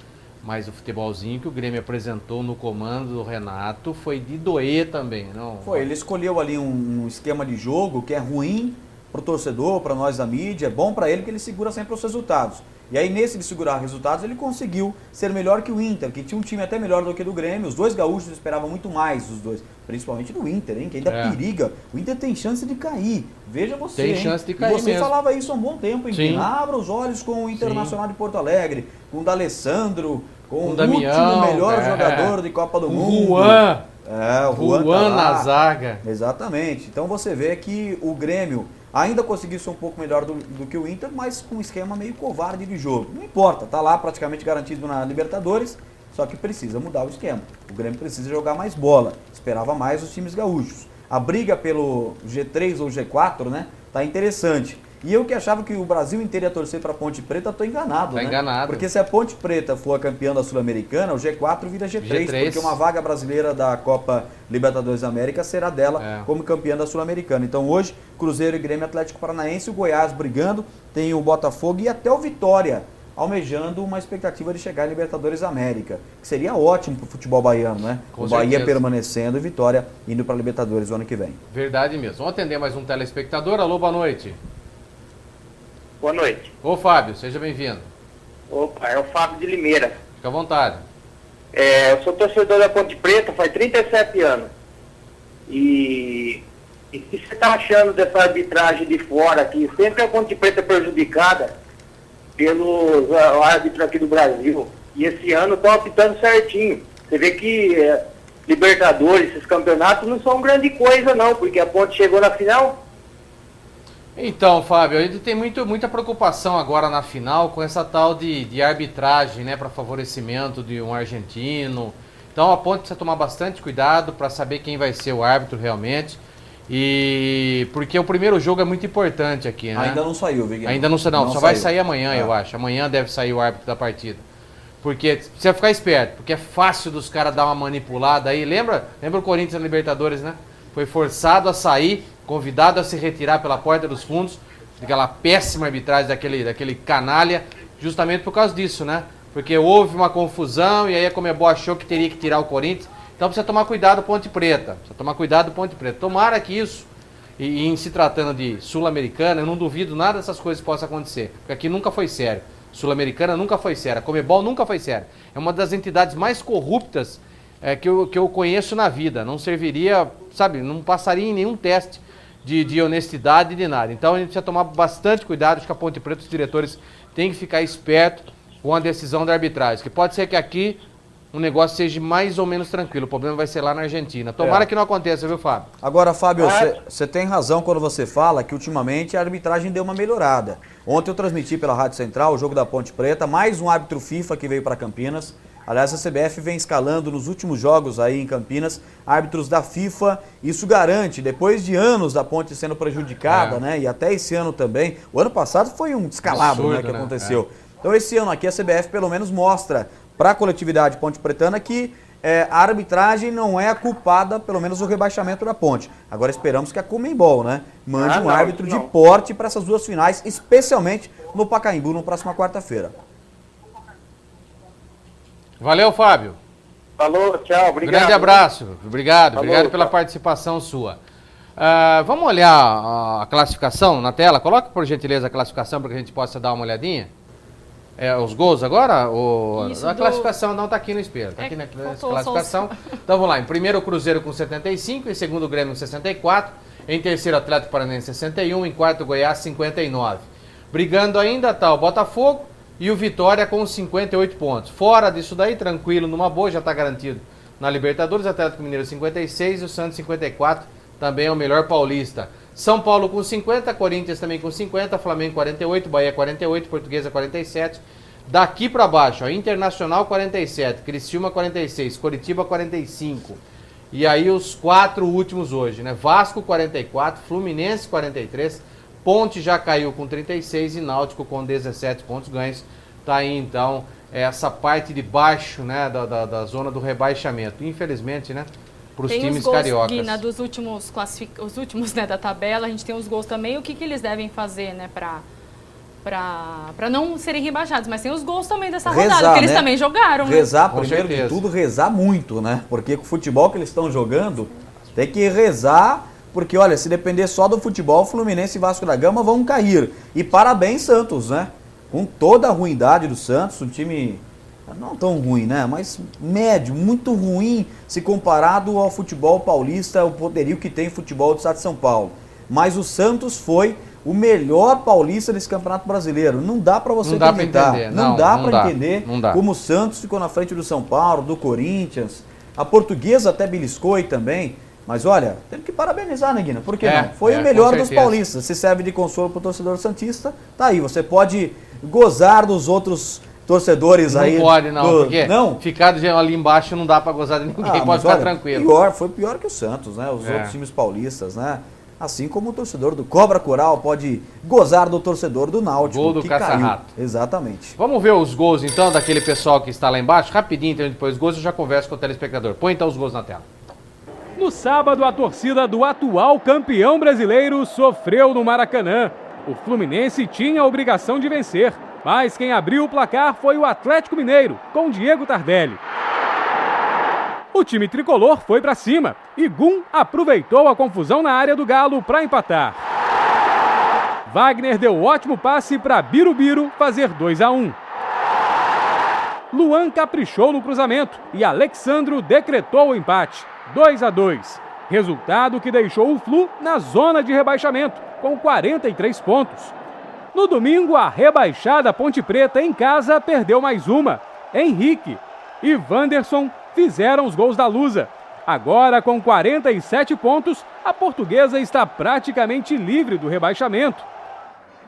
Mas o futebolzinho que o Grêmio apresentou no comando do Renato foi de doer também, não? Foi, ele escolheu ali um esquema de jogo que é ruim para o torcedor, para nós da mídia, é bom para ele que ele segura sempre os resultados. E aí nesse de segurar resultados ele conseguiu ser melhor que o Inter, que tinha um time até melhor do que o do Grêmio. Os 2 gaúchos esperavam muito mais dos dois, principalmente do Inter, hein, que ainda periga. O Inter tem chance de cair, veja você. Tem chance de cair você mesmo. Falava isso há um bom tempo, hein? Abra os olhos com o Internacional de Porto Alegre, com o D'Alessandro, com o Damião, último melhor jogador de Copa do Mundo. Juan. O Juan na zaga. Exatamente. Então você vê que o Grêmio ainda conseguiu ser um pouco melhor do que o Inter, mas com um esquema meio covarde de jogo. Não importa, tá lá praticamente garantido na Libertadores, só que precisa mudar o esquema. O Grêmio precisa jogar mais bola, esperava mais os times gaúchos. A briga pelo G3 ou G4, né, tá interessante. E eu que achava que o Brasil inteiro ia torcer para a Ponte Preta, estou enganado, né? Enganado. Porque se a Ponte Preta for a campeã da Sul-Americana, o G4 vira G3, porque uma vaga brasileira da Copa Libertadores da América será dela como campeã da Sul-Americana. Então hoje, Cruzeiro e Grêmio, Atlético Paranaense, o Goiás brigando, tem o Botafogo e até o Vitória almejando uma expectativa de chegar à Libertadores América, que seria ótimo para o futebol baiano, né? Com o Bahia certeza. permanecendo e Vitória indo para a Libertadores o ano que vem. Verdade mesmo. Vamos atender mais um telespectador. Alô, boa noite. Boa noite. Ô, Fábio, seja bem-vindo. Opa, é o Fábio de Limeira. Fica à vontade. Eu sou torcedor da Ponte Preta faz 37 anos. E o que você está achando dessa arbitragem de fora aqui? Sempre a Ponte Preta é prejudicada pelos árbitros aqui do Brasil. E esse ano estão optando certinho. Você vê que Libertadores, esses campeonatos não são grande coisa não, porque a Ponte chegou na final. Então, Fábio, a gente tem muita preocupação agora na final com essa tal de arbitragem, né, para favorecimento de um argentino. Então a Ponte precisa tomar bastante cuidado para saber quem vai ser o árbitro realmente. E porque o primeiro jogo é muito importante aqui, né? Ainda não saiu, Viguinho. Ainda não saiu, só vai sair amanhã, eu acho. Amanhã deve sair o árbitro da partida. Porque precisa ficar esperto, porque é fácil dos caras dar uma manipulada aí. Lembra o Corinthians na Libertadores, né? Foi forçado a sair, convidado a se retirar pela porta dos fundos, daquela péssima arbitragem daquele canalha, justamente por causa disso, né? Porque houve uma confusão e aí a Conmebol achou que teria que tirar o Corinthians. Então precisa tomar cuidado Ponte Preta. Tomara que isso, e em se tratando de Sul-Americana, eu não duvido nada dessas coisas possam acontecer. Porque aqui nunca foi sério. Sul-Americana nunca foi séria. A Conmebol nunca foi séria. É uma das entidades mais corruptas que eu conheço na vida. Não serviria, sabe, não passaria em nenhum teste de honestidade de nada. Então a gente precisa tomar bastante cuidado. Acho que a Ponte Preta, os diretores, têm que ficar espertos com a decisão da arbitragem. Que pode ser que aqui o negócio seja mais ou menos tranquilo. O problema vai ser lá na Argentina. Tomara que não aconteça, viu, Fábio? Agora, Fábio, você tem razão quando você fala que ultimamente a arbitragem deu uma melhorada. Ontem eu transmiti pela Rádio Central o jogo da Ponte Preta, mais um árbitro FIFA que veio para Campinas. Aliás, a CBF vem escalando nos últimos jogos aí em Campinas árbitros da FIFA. Isso garante, depois de anos da Ponte sendo prejudicada, né? E até esse ano também. O ano passado foi um descalabro, absurdo, né, que aconteceu. Então esse ano aqui a CBF pelo menos mostra para a coletividade ponte pretana que a arbitragem não é a culpada, pelo menos, do rebaixamento da Ponte. Agora esperamos que a Conmebol, né, mande um árbitro de porte para essas duas finais, especialmente no Pacaembu, na próxima quarta-feira. Valeu, Fábio. Falou, tchau, obrigado. Grande abraço. Obrigado Falou, pela participação sua. Vamos olhar a classificação na tela? Coloca, por gentileza, a classificação para que a gente possa dar uma olhadinha. Os gols agora? A classificação não está aqui no espelho, está aqui na classificação. Então vamos lá, em primeiro o Cruzeiro com 75, em segundo o Grêmio com 64, em terceiro o Atlético Paranaense 61, em quarto o Goiás 59. Brigando ainda está o Botafogo e o Vitória com 58 pontos. Fora disso daí, tranquilo, numa boa, já está garantido na Libertadores, Atlético Mineiro 56 e o Santos 54, também é o melhor paulista. São Paulo com 50, Corinthians também com 50, Flamengo 48, Bahia 48, Portuguesa 47. Daqui para baixo, Internacional 47, Criciúma 46, Coritiba 45. E aí os quatro últimos hoje, né? Vasco 44, Fluminense 43, Ponte já caiu com 36 e Náutico com 17 pontos ganhos. Tá aí então essa parte de baixo, né, da zona do rebaixamento. Infelizmente, né? Para os times cariocas. Tem os gols, Guina, dos últimos, os últimos, né, da tabela, a gente tem os gols também. O que eles devem fazer, né, para não serem rebaixados? Mas tem os gols também dessa rodada, que eles também jogaram. Rezar, né? primeiro de tudo, rezar muito, né? Porque com o futebol que eles estão jogando, tem que rezar, porque, olha, se depender só do futebol, Fluminense e Vasco da Gama vão cair. E parabéns, Santos, né? Com toda a ruindade do Santos, um time... não tão ruim, né? Mas médio, muito ruim se comparado ao futebol paulista, o poderio que tem o futebol do estado de São Paulo. Mas o Santos foi o melhor paulista desse Campeonato Brasileiro. Não dá para você acreditar. Não dá para entender como o Santos ficou na frente do São Paulo, do Corinthians. A Portuguesa até beliscou aí também. Mas olha, temos que parabenizar, né, Guina? Por que não? Foi o melhor dos paulistas. Se serve de consolo para o torcedor santista, tá aí. Você pode gozar dos outros torcedores aí. Não pode, não, porque ficar ali embaixo não dá pra gozar de ninguém, pode ficar tranquilo. Foi pior que o Santos, né? Os outros times paulistas, né? Assim como o torcedor do Cobra Coral pode gozar do torcedor do Náutico. Gol do Caça-Rato. Exatamente. Vamos ver os gols então daquele pessoal que está lá embaixo? Rapidinho, então depois dos gols eu já converso com o telespectador. Põe então os gols na tela. No sábado, a torcida do atual campeão brasileiro sofreu no Maracanã. O Fluminense tinha a obrigação de vencer. Mas quem abriu o placar foi o Atlético Mineiro, com Diego Tardelli. O time tricolor foi para cima e Gum aproveitou a confusão na área do Galo para empatar. Wagner deu ótimo passe para Birubiru fazer 2-1. Luan caprichou no cruzamento e Alexandro decretou o empate, 2-2. Resultado que deixou o Flu na zona de rebaixamento, com 43 pontos. No domingo, a rebaixada Ponte Preta em casa perdeu mais uma. Henrique e Wanderson fizeram os gols da Lusa. Agora, com 47 pontos, a Portuguesa está praticamente livre do rebaixamento.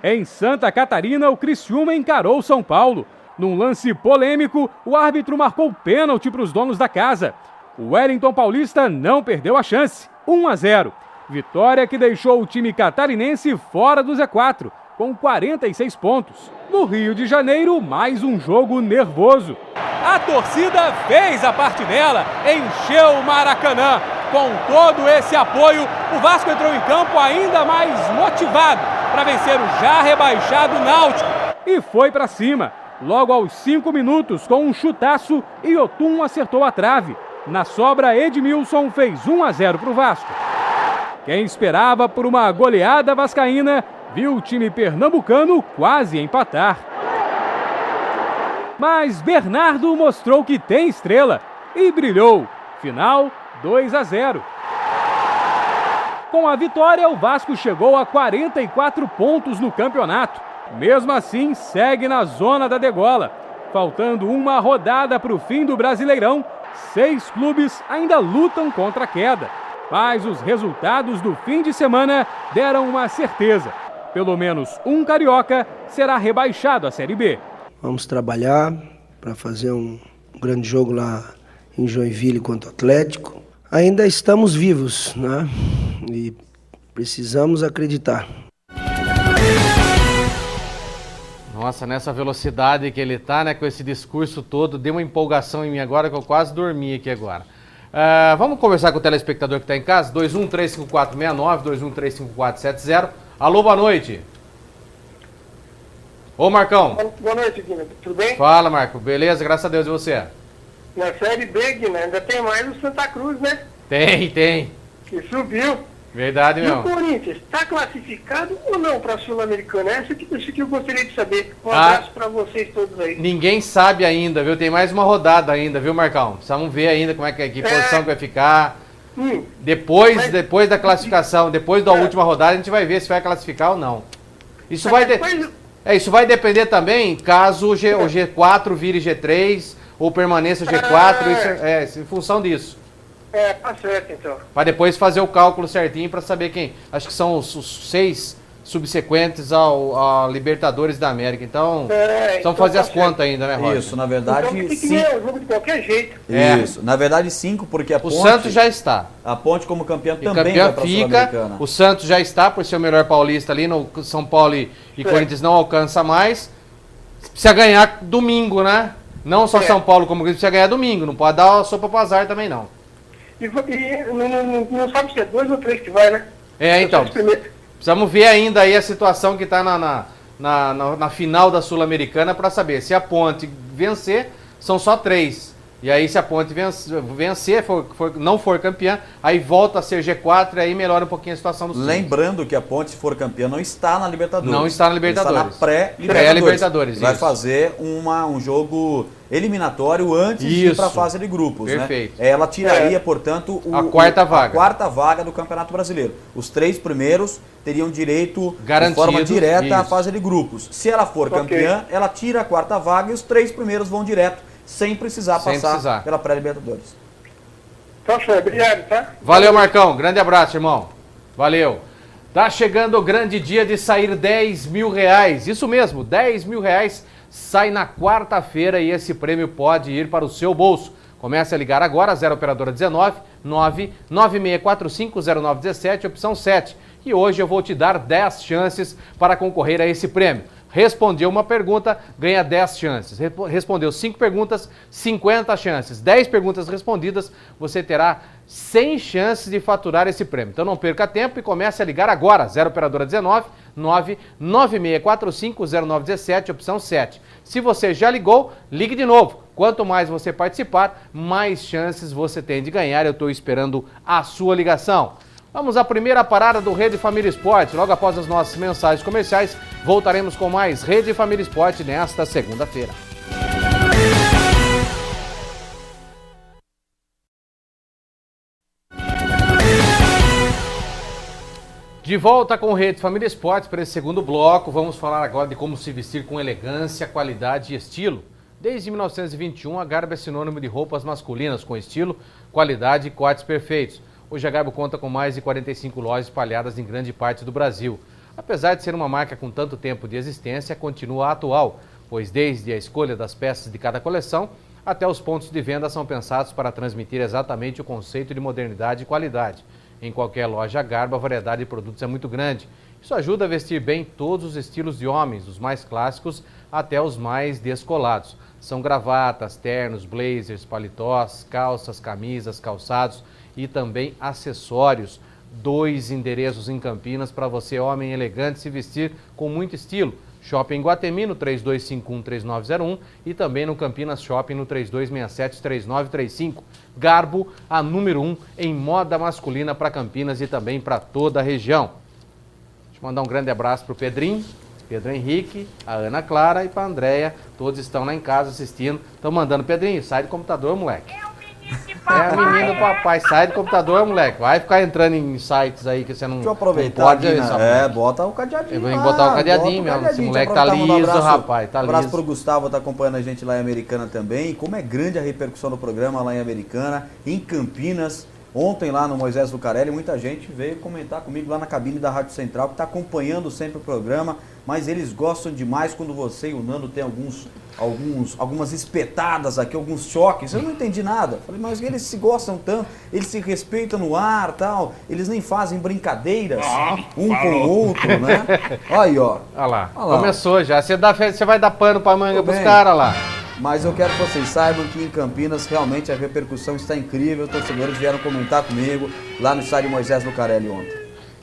Em Santa Catarina, o Criciúma encarou São Paulo. Num lance polêmico, o árbitro marcou pênalti para os donos da casa. O Wellington Paulista não perdeu a chance, 1-0. Vitória que deixou o time catarinense fora do Z4, com 46 pontos. No Rio de Janeiro, mais um jogo nervoso. A torcida fez a parte dela, encheu o Maracanã. Com todo esse apoio, o Vasco entrou em campo ainda mais motivado para vencer o já rebaixado Náutico. E foi para cima. Logo aos 5 minutos, com um chutaço, Iotun acertou a trave. Na sobra, Edmilson fez 1-0 para o Vasco. Quem esperava por uma goleada vascaína, viu o time pernambucano quase empatar. Mas Bernardo mostrou que tem estrela e brilhou. Final 2-0. Com a vitória, o Vasco chegou a 44 pontos no campeonato. Mesmo assim, segue na zona da degola. Faltando uma rodada para o fim do Brasileirão, 6 clubes ainda lutam contra a queda. Mas os resultados do fim de semana deram uma certeza. Pelo menos um carioca será rebaixado à Série B. Vamos trabalhar para fazer um grande jogo lá em Joinville contra o Atlético. Ainda estamos vivos, né? E precisamos acreditar. Nossa, nessa velocidade que ele tá, né, com esse discurso todo, deu uma empolgação em mim agora que eu quase dormi aqui agora. Vamos conversar com o telespectador que está em casa? 2135469, 2135470. Alô, boa noite. Ô, Marcão. Boa noite, Guina. Tudo bem? Fala, Marco. Beleza? Graças a Deus. E você? Na Série B, Guina, ainda tem mais o Santa Cruz, né? Tem. Que subiu. Verdade, E meu. o Corinthians, está classificado ou não para a Sul-Americana? Isso que eu gostaria de saber. Um Ah. abraço para vocês todos aí. Ninguém sabe ainda, viu? Tem mais uma rodada ainda, viu, Marcão? Precisamos ver ainda como é que posição que vai ficar. Depois da classificação, depois da última rodada, a gente vai ver se vai classificar ou não. Isso vai depender também caso o G4 vire G3 ou permaneça G4, isso em função disso. Tá certo então. Para depois fazer o cálculo certinho para saber quem. Acho que são os 6 subsequentes ao Libertadores da América. Então, precisamos fazer as contas ainda, né, Roger? Isso, na verdade, Então tem que ganhar o jogo de qualquer jeito. Isso, na verdade 5, porque a Ponte... O Santos já está. A Ponte como campeã também Campeão vai para a fica, Sul-Americana. o Santos já está por ser o melhor paulista ali, no São Paulo e Corinthians não alcança mais. Precisa ganhar domingo, né? Não só São Paulo como Corinthians, precisa ganhar domingo, não pode dar sopa pro azar também não. E não sabe se é 2 ou 3 que vai, né? Então, precisamos ver ainda aí a situação que está na final da Sul-Americana para saber se a Ponte vencer, são só 3. E aí se a Ponte vencer, não for campeã, aí volta a ser G4 e aí melhora um pouquinho a situação do Sul. Lembrando que a Ponte, se for campeã, não está na Libertadores. Não está na Libertadores. Está na pré-Libertadores. Pré-Libertadores, vai isso. fazer um jogo eliminatório antes de ir para a fase de grupos. Perfeito. Né? Ela tiraria, portanto, a quarta vaga do Campeonato Brasileiro. Os 3 primeiros teriam direito garantido, de forma direta à fase de grupos. Se ela for campeã, ela tira a quarta vaga e os 3 primeiros vão direto, sem precisar passar pela pré-Libertadores. Tá certo, obrigado, tá? Valeu, Marcão. Grande abraço, irmão. Valeu. Tá chegando o grande dia de sair R$10 mil. Isso mesmo, R$10 mil sai na quarta-feira e esse prêmio pode ir para o seu bolso. Comece a ligar agora, 0 operadora 19 996450917, opção 7. E hoje eu vou te dar 10 chances para concorrer a esse prêmio. Respondeu uma pergunta, ganha 10 chances. Respondeu 5 perguntas, 50 chances. 10 perguntas respondidas, você terá 100 chances de faturar esse prêmio. Então não perca tempo e comece a ligar agora. 0 operadora 19 996450917, opção 7. Se você já ligou, ligue de novo. Quanto mais você participar, mais chances você tem de ganhar. Eu estou esperando a sua ligação. Vamos à primeira parada do Rede Família Esporte. Logo após as nossas mensagens comerciais, voltaremos com mais Rede Família Esporte nesta segunda-feira. De volta com o Rede Família Esportes para esse segundo bloco. Vamos falar agora de como se vestir com elegância, qualidade e estilo. Desde 1921, a Garbo é sinônimo de roupas masculinas com estilo, qualidade e cortes perfeitos. Hoje a Garbo conta com mais de 45 lojas espalhadas em grande parte do Brasil. Apesar de ser uma marca com tanto tempo de existência, continua atual, pois desde a escolha das peças de cada coleção até os pontos de venda são pensados para transmitir exatamente o conceito de modernidade e qualidade. Em qualquer loja Garbo, a variedade de produtos é muito grande. Isso ajuda a vestir bem todos os estilos de homens, dos mais clássicos até os mais descolados. São gravatas, ternos, blazers, paletós, calças, camisas, calçados e também acessórios. 2 endereços em Campinas para você, homem elegante, se vestir com muito estilo. Shopping Guatemi no 3251-3901 e também no Campinas Shopping no 3267-3935. Garbo, a número 1 em moda masculina para Campinas e também para toda a região. Deixa eu mandar um grande abraço para o Pedro Henrique, a Ana Clara e para a Andréia. Todos estão lá em casa assistindo. Estão mandando, Pedrinho, sai do computador, moleque. É a menina do papai, sai do computador, moleque. Vai ficar entrando em sites aí que você não, Deixa eu aproveitar não pode. aqui, né? Bota o cadeadinho. Eu vou botar o cadeadinho mesmo. Esse moleque tá liso, rapaz. Tá liso. Um abraço pro Gustavo, tá acompanhando a gente lá em Americana também. E como é grande a repercussão do programa lá em Americana, em Campinas. Ontem lá no Moisés Lucarelli, muita gente veio comentar comigo lá na cabine da Rádio Central, que está acompanhando sempre o programa, mas eles gostam demais quando você e o Nando tem algumas espetadas aqui, alguns choques. Eu não entendi nada. Falei, mas eles se gostam tanto, eles se respeitam no ar, tal, eles nem fazem brincadeiras com o outro, né? Aí, ó. Olha lá. Começou já. Você vai dar pano pra manga pros caras lá. Mas eu quero que vocês saibam que em Campinas realmente a repercussão está incrível. Os torcedores vieram comentar comigo lá no estádio Moisés Lucarelli ontem.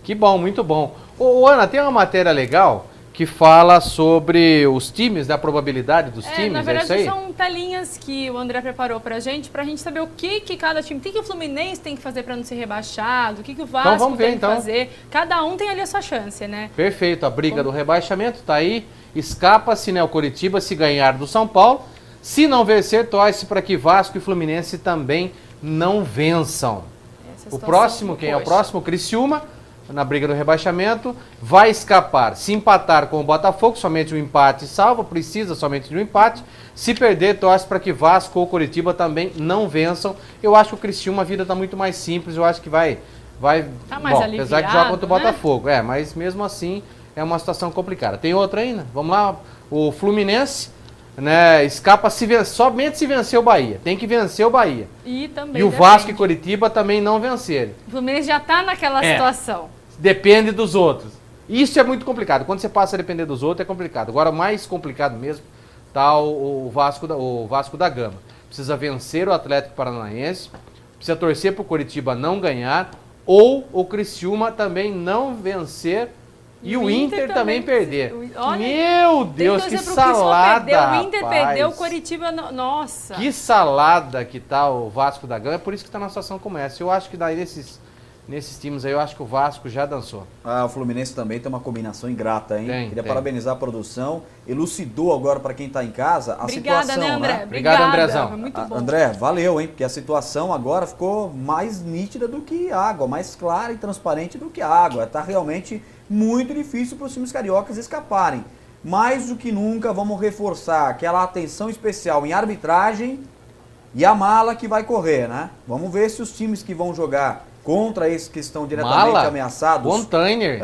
Que bom, muito bom. Ô, Ana, tem uma matéria legal que fala sobre os times, da probabilidade dos times, na verdade, é isso aí? São telinhas que o André preparou pra gente saber o que cada time, o que o Fluminense tem que fazer para não ser rebaixado, o que o Vasco tem que fazer. Cada um tem ali a sua chance, né? Perfeito, a briga do rebaixamento tá aí, escapa-se, né, o Coritiba se ganhar do São Paulo. Se não vencer, torce para que Vasco e Fluminense também não vençam. O próximo, quem é o próximo? Criciúma, na briga do rebaixamento, vai escapar. Se empatar com o Botafogo, somente um empate salva, precisa somente de um empate. Se perder, torce para que Vasco ou Coritiba também não vençam. Eu acho que o Criciúma, a vida está muito mais simples, eu acho que vai tá mais aliviado, apesar que joga contra o né? Botafogo. Mas mesmo assim é uma situação complicada. Tem outra ainda? Vamos lá, o Fluminense, né, escapa somente se vencer o Bahia. Tem que vencer o Bahia. E o Vasco e Coritiba também não vencerem. O Fluminense já está naquela situação. Depende dos outros. Isso é muito complicado. Quando você passa a depender dos outros é complicado. Agora o mais complicado mesmo está o Vasco da Gama. Precisa vencer o Atlético Paranaense, precisa torcer para o Coritiba não ganhar, ou o Criciúma também não vencer e o Inter também perder. Olha, meu Deus, que salada, o Inter perdeu, o Coritiba, nossa. Que salada que tá o Vasco da Gama, é por isso que está numa situação como essa. Eu acho que daí nesses times aí, eu acho que o Vasco já dançou. O Fluminense também tem uma combinação ingrata, hein? Queria parabenizar a produção, elucidou agora para quem está em casa a situação, né, André? Obrigado, Andrezão. Foi muito bom. André, valeu, hein? Porque a situação agora ficou mais nítida do que água, mais clara e transparente do que água. Tá realmente muito difícil para os times cariocas escaparem. Mais do que nunca, vamos reforçar aquela atenção especial em arbitragem e a mala que vai correr, né? Vamos ver se os times que vão jogar contra esses que estão diretamente ameaçados. Container.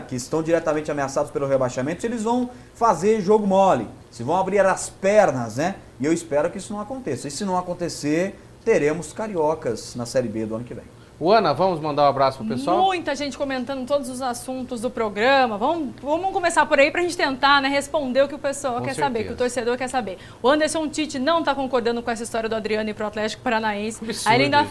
Que estão diretamente ameaçados pelo rebaixamento, eles vão fazer jogo mole. Se vão abrir as pernas, né? E eu espero que isso não aconteça. E se não acontecer, teremos cariocas na Série B do ano que vem. Ana, vamos mandar um abraço pro pessoal? Muita gente comentando todos os assuntos do programa. Vamos começar por aí pra gente tentar, né, responder o que o pessoal quer saber, que o torcedor quer saber. O Anderson Tite não tá concordando com essa história do Adriano ir pro Atlético Paranaense. Aí ele ainda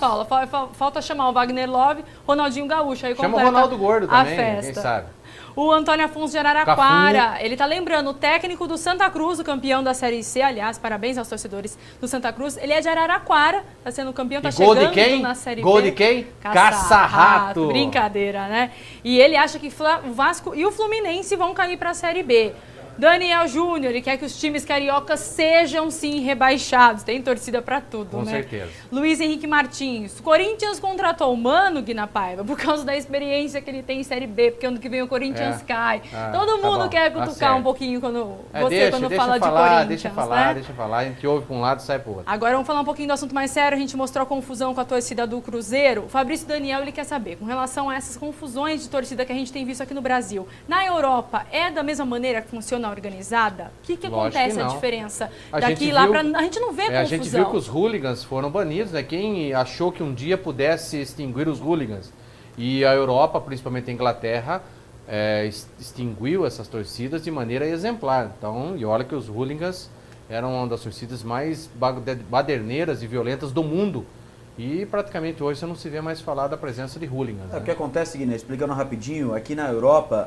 falta chamar o Wagner Love, Ronaldinho Gaúcho. Aí chama o Ronaldo Gordo também, quem sabe. O Antônio Afonso de Araraquara, ele tá lembrando, o técnico do Santa Cruz, o campeão da Série C, aliás, parabéns aos torcedores do Santa Cruz, ele é de Araraquara, tá sendo campeão, tá chegando na Série B. Gol de quem? Caça-rato. Brincadeira, né? E ele acha que o Vasco e o Fluminense vão cair pra Série B. Daniel Júnior, ele quer que os times cariocas sejam, sim, rebaixados. Tem torcida pra tudo, com né? certeza. Luiz Henrique Martins. Corinthians contratou o Mano, Guina Paiva, por causa da experiência que ele tem em Série B, porque ano que vem o Corinthians cai. Todo mundo quer cutucar um pouquinho quando fala de Corinthians, deixa falar. A gente ouve pra um lado e sai pro outro. Agora vamos falar um pouquinho do assunto mais sério. A gente mostrou a confusão com a torcida do Cruzeiro. O Fabrício Daniel, ele quer saber, com relação a essas confusões de torcida que a gente tem visto aqui no Brasil. Na Europa, é da mesma maneira que funciona organizada? O que acontece, a diferença daqui e lá? A gente não vê confusão. A gente viu que os hooligans foram banidos, né? Quem achou que um dia pudesse extinguir os hooligans? E a Europa, principalmente a Inglaterra, extinguiu essas torcidas de maneira exemplar. Então, e olha que os hooligans eram uma das torcidas mais baderneiras e violentas do mundo. E praticamente hoje você não se vê mais falar da presença de hooligans. O que acontece, Guiné, explicando rapidinho, aqui na Europa,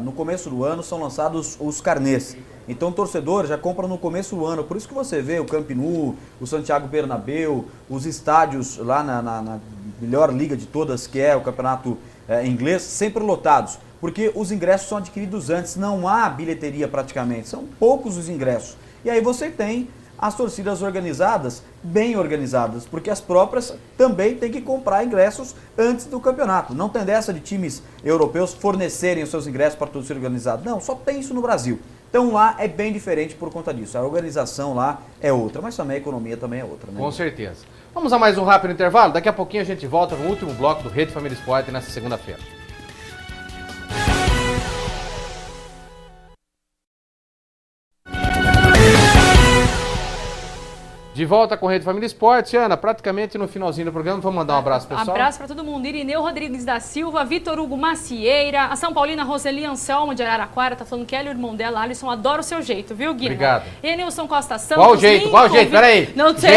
no começo do ano são lançados os carnês. Então o torcedor já compra no começo do ano. Por isso que você vê o Camp Nou, o Santiago Bernabéu, os estádios lá na melhor liga de todas, que é o campeonato inglês, sempre lotados. Porque os ingressos são adquiridos antes, não há bilheteria praticamente, são poucos os ingressos. E aí você tem as torcidas organizadas, bem organizadas, porque as próprias também têm que comprar ingressos antes do campeonato. Não tem dessa de times europeus fornecerem os seus ingressos para a torcida organizada. Não, só tem isso no Brasil. Então lá é bem diferente por conta disso. A organização lá é outra, mas também a economia também é outra, né? Com certeza. Vamos a mais um rápido intervalo? Daqui a pouquinho a gente volta com o último bloco do Rede Família Esporte nessa segunda-feira. De volta com o Rede Família Esporte. Ana, praticamente no finalzinho do programa, vamos mandar um abraço pessoal? Abraço para todo mundo. Irineu Rodrigues da Silva, Vitor Hugo Macieira, a São Paulina Roseli Anselmo de Araraquara, tá falando que ela e o irmão dela, Alisson, adora o seu jeito, viu, Guilherme? Obrigado. Enilson Costa Santos. Qual o jeito? Peraí. Não sei,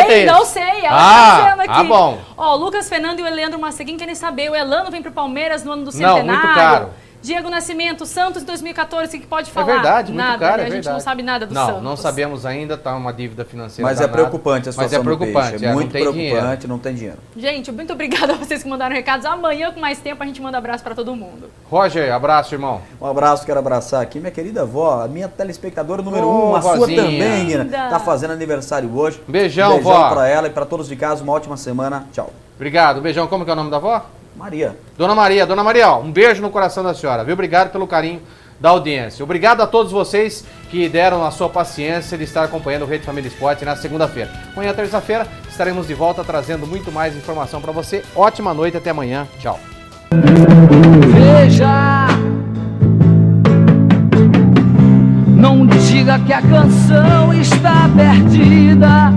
ela tá dizendo aqui. Bom. Ó, Lucas Fernando e o Eleandro Masseguin querem saber, o Elano vem pro Palmeiras no ano do centenário? Não, muito caro. Diego Nascimento, Santos 2014, o que pode falar? É verdade, muito nada, caro, né? A gente não sabe nada do Santos. Santos. Não sabemos ainda, tá uma dívida financeira Mas danada, é preocupante a situação do Peixe. É muito preocupante, não tem dinheiro. Gente, muito obrigada a vocês que mandaram recados. Amanhã, com mais tempo, a gente manda abraço para todo mundo. Roger, abraço, irmão. Um abraço, quero abraçar aqui minha querida avó, a minha telespectadora número 1, a sua também, Guina. Tá fazendo aniversário hoje. Beijão, vó. Pra ela e pra todos de casa, uma ótima semana. Tchau. Obrigado, beijão. Como que é o nome da avó? Maria. Dona Maria, ó, um beijo no coração da senhora, viu? Obrigado pelo carinho da audiência. Obrigado a todos vocês que deram a sua paciência de estar acompanhando o Rede Família Esporte na segunda-feira. Amanhã, terça-feira, estaremos de volta trazendo muito mais informação para você. Ótima noite, até amanhã. Tchau. Veja, não diga que a canção está perdida.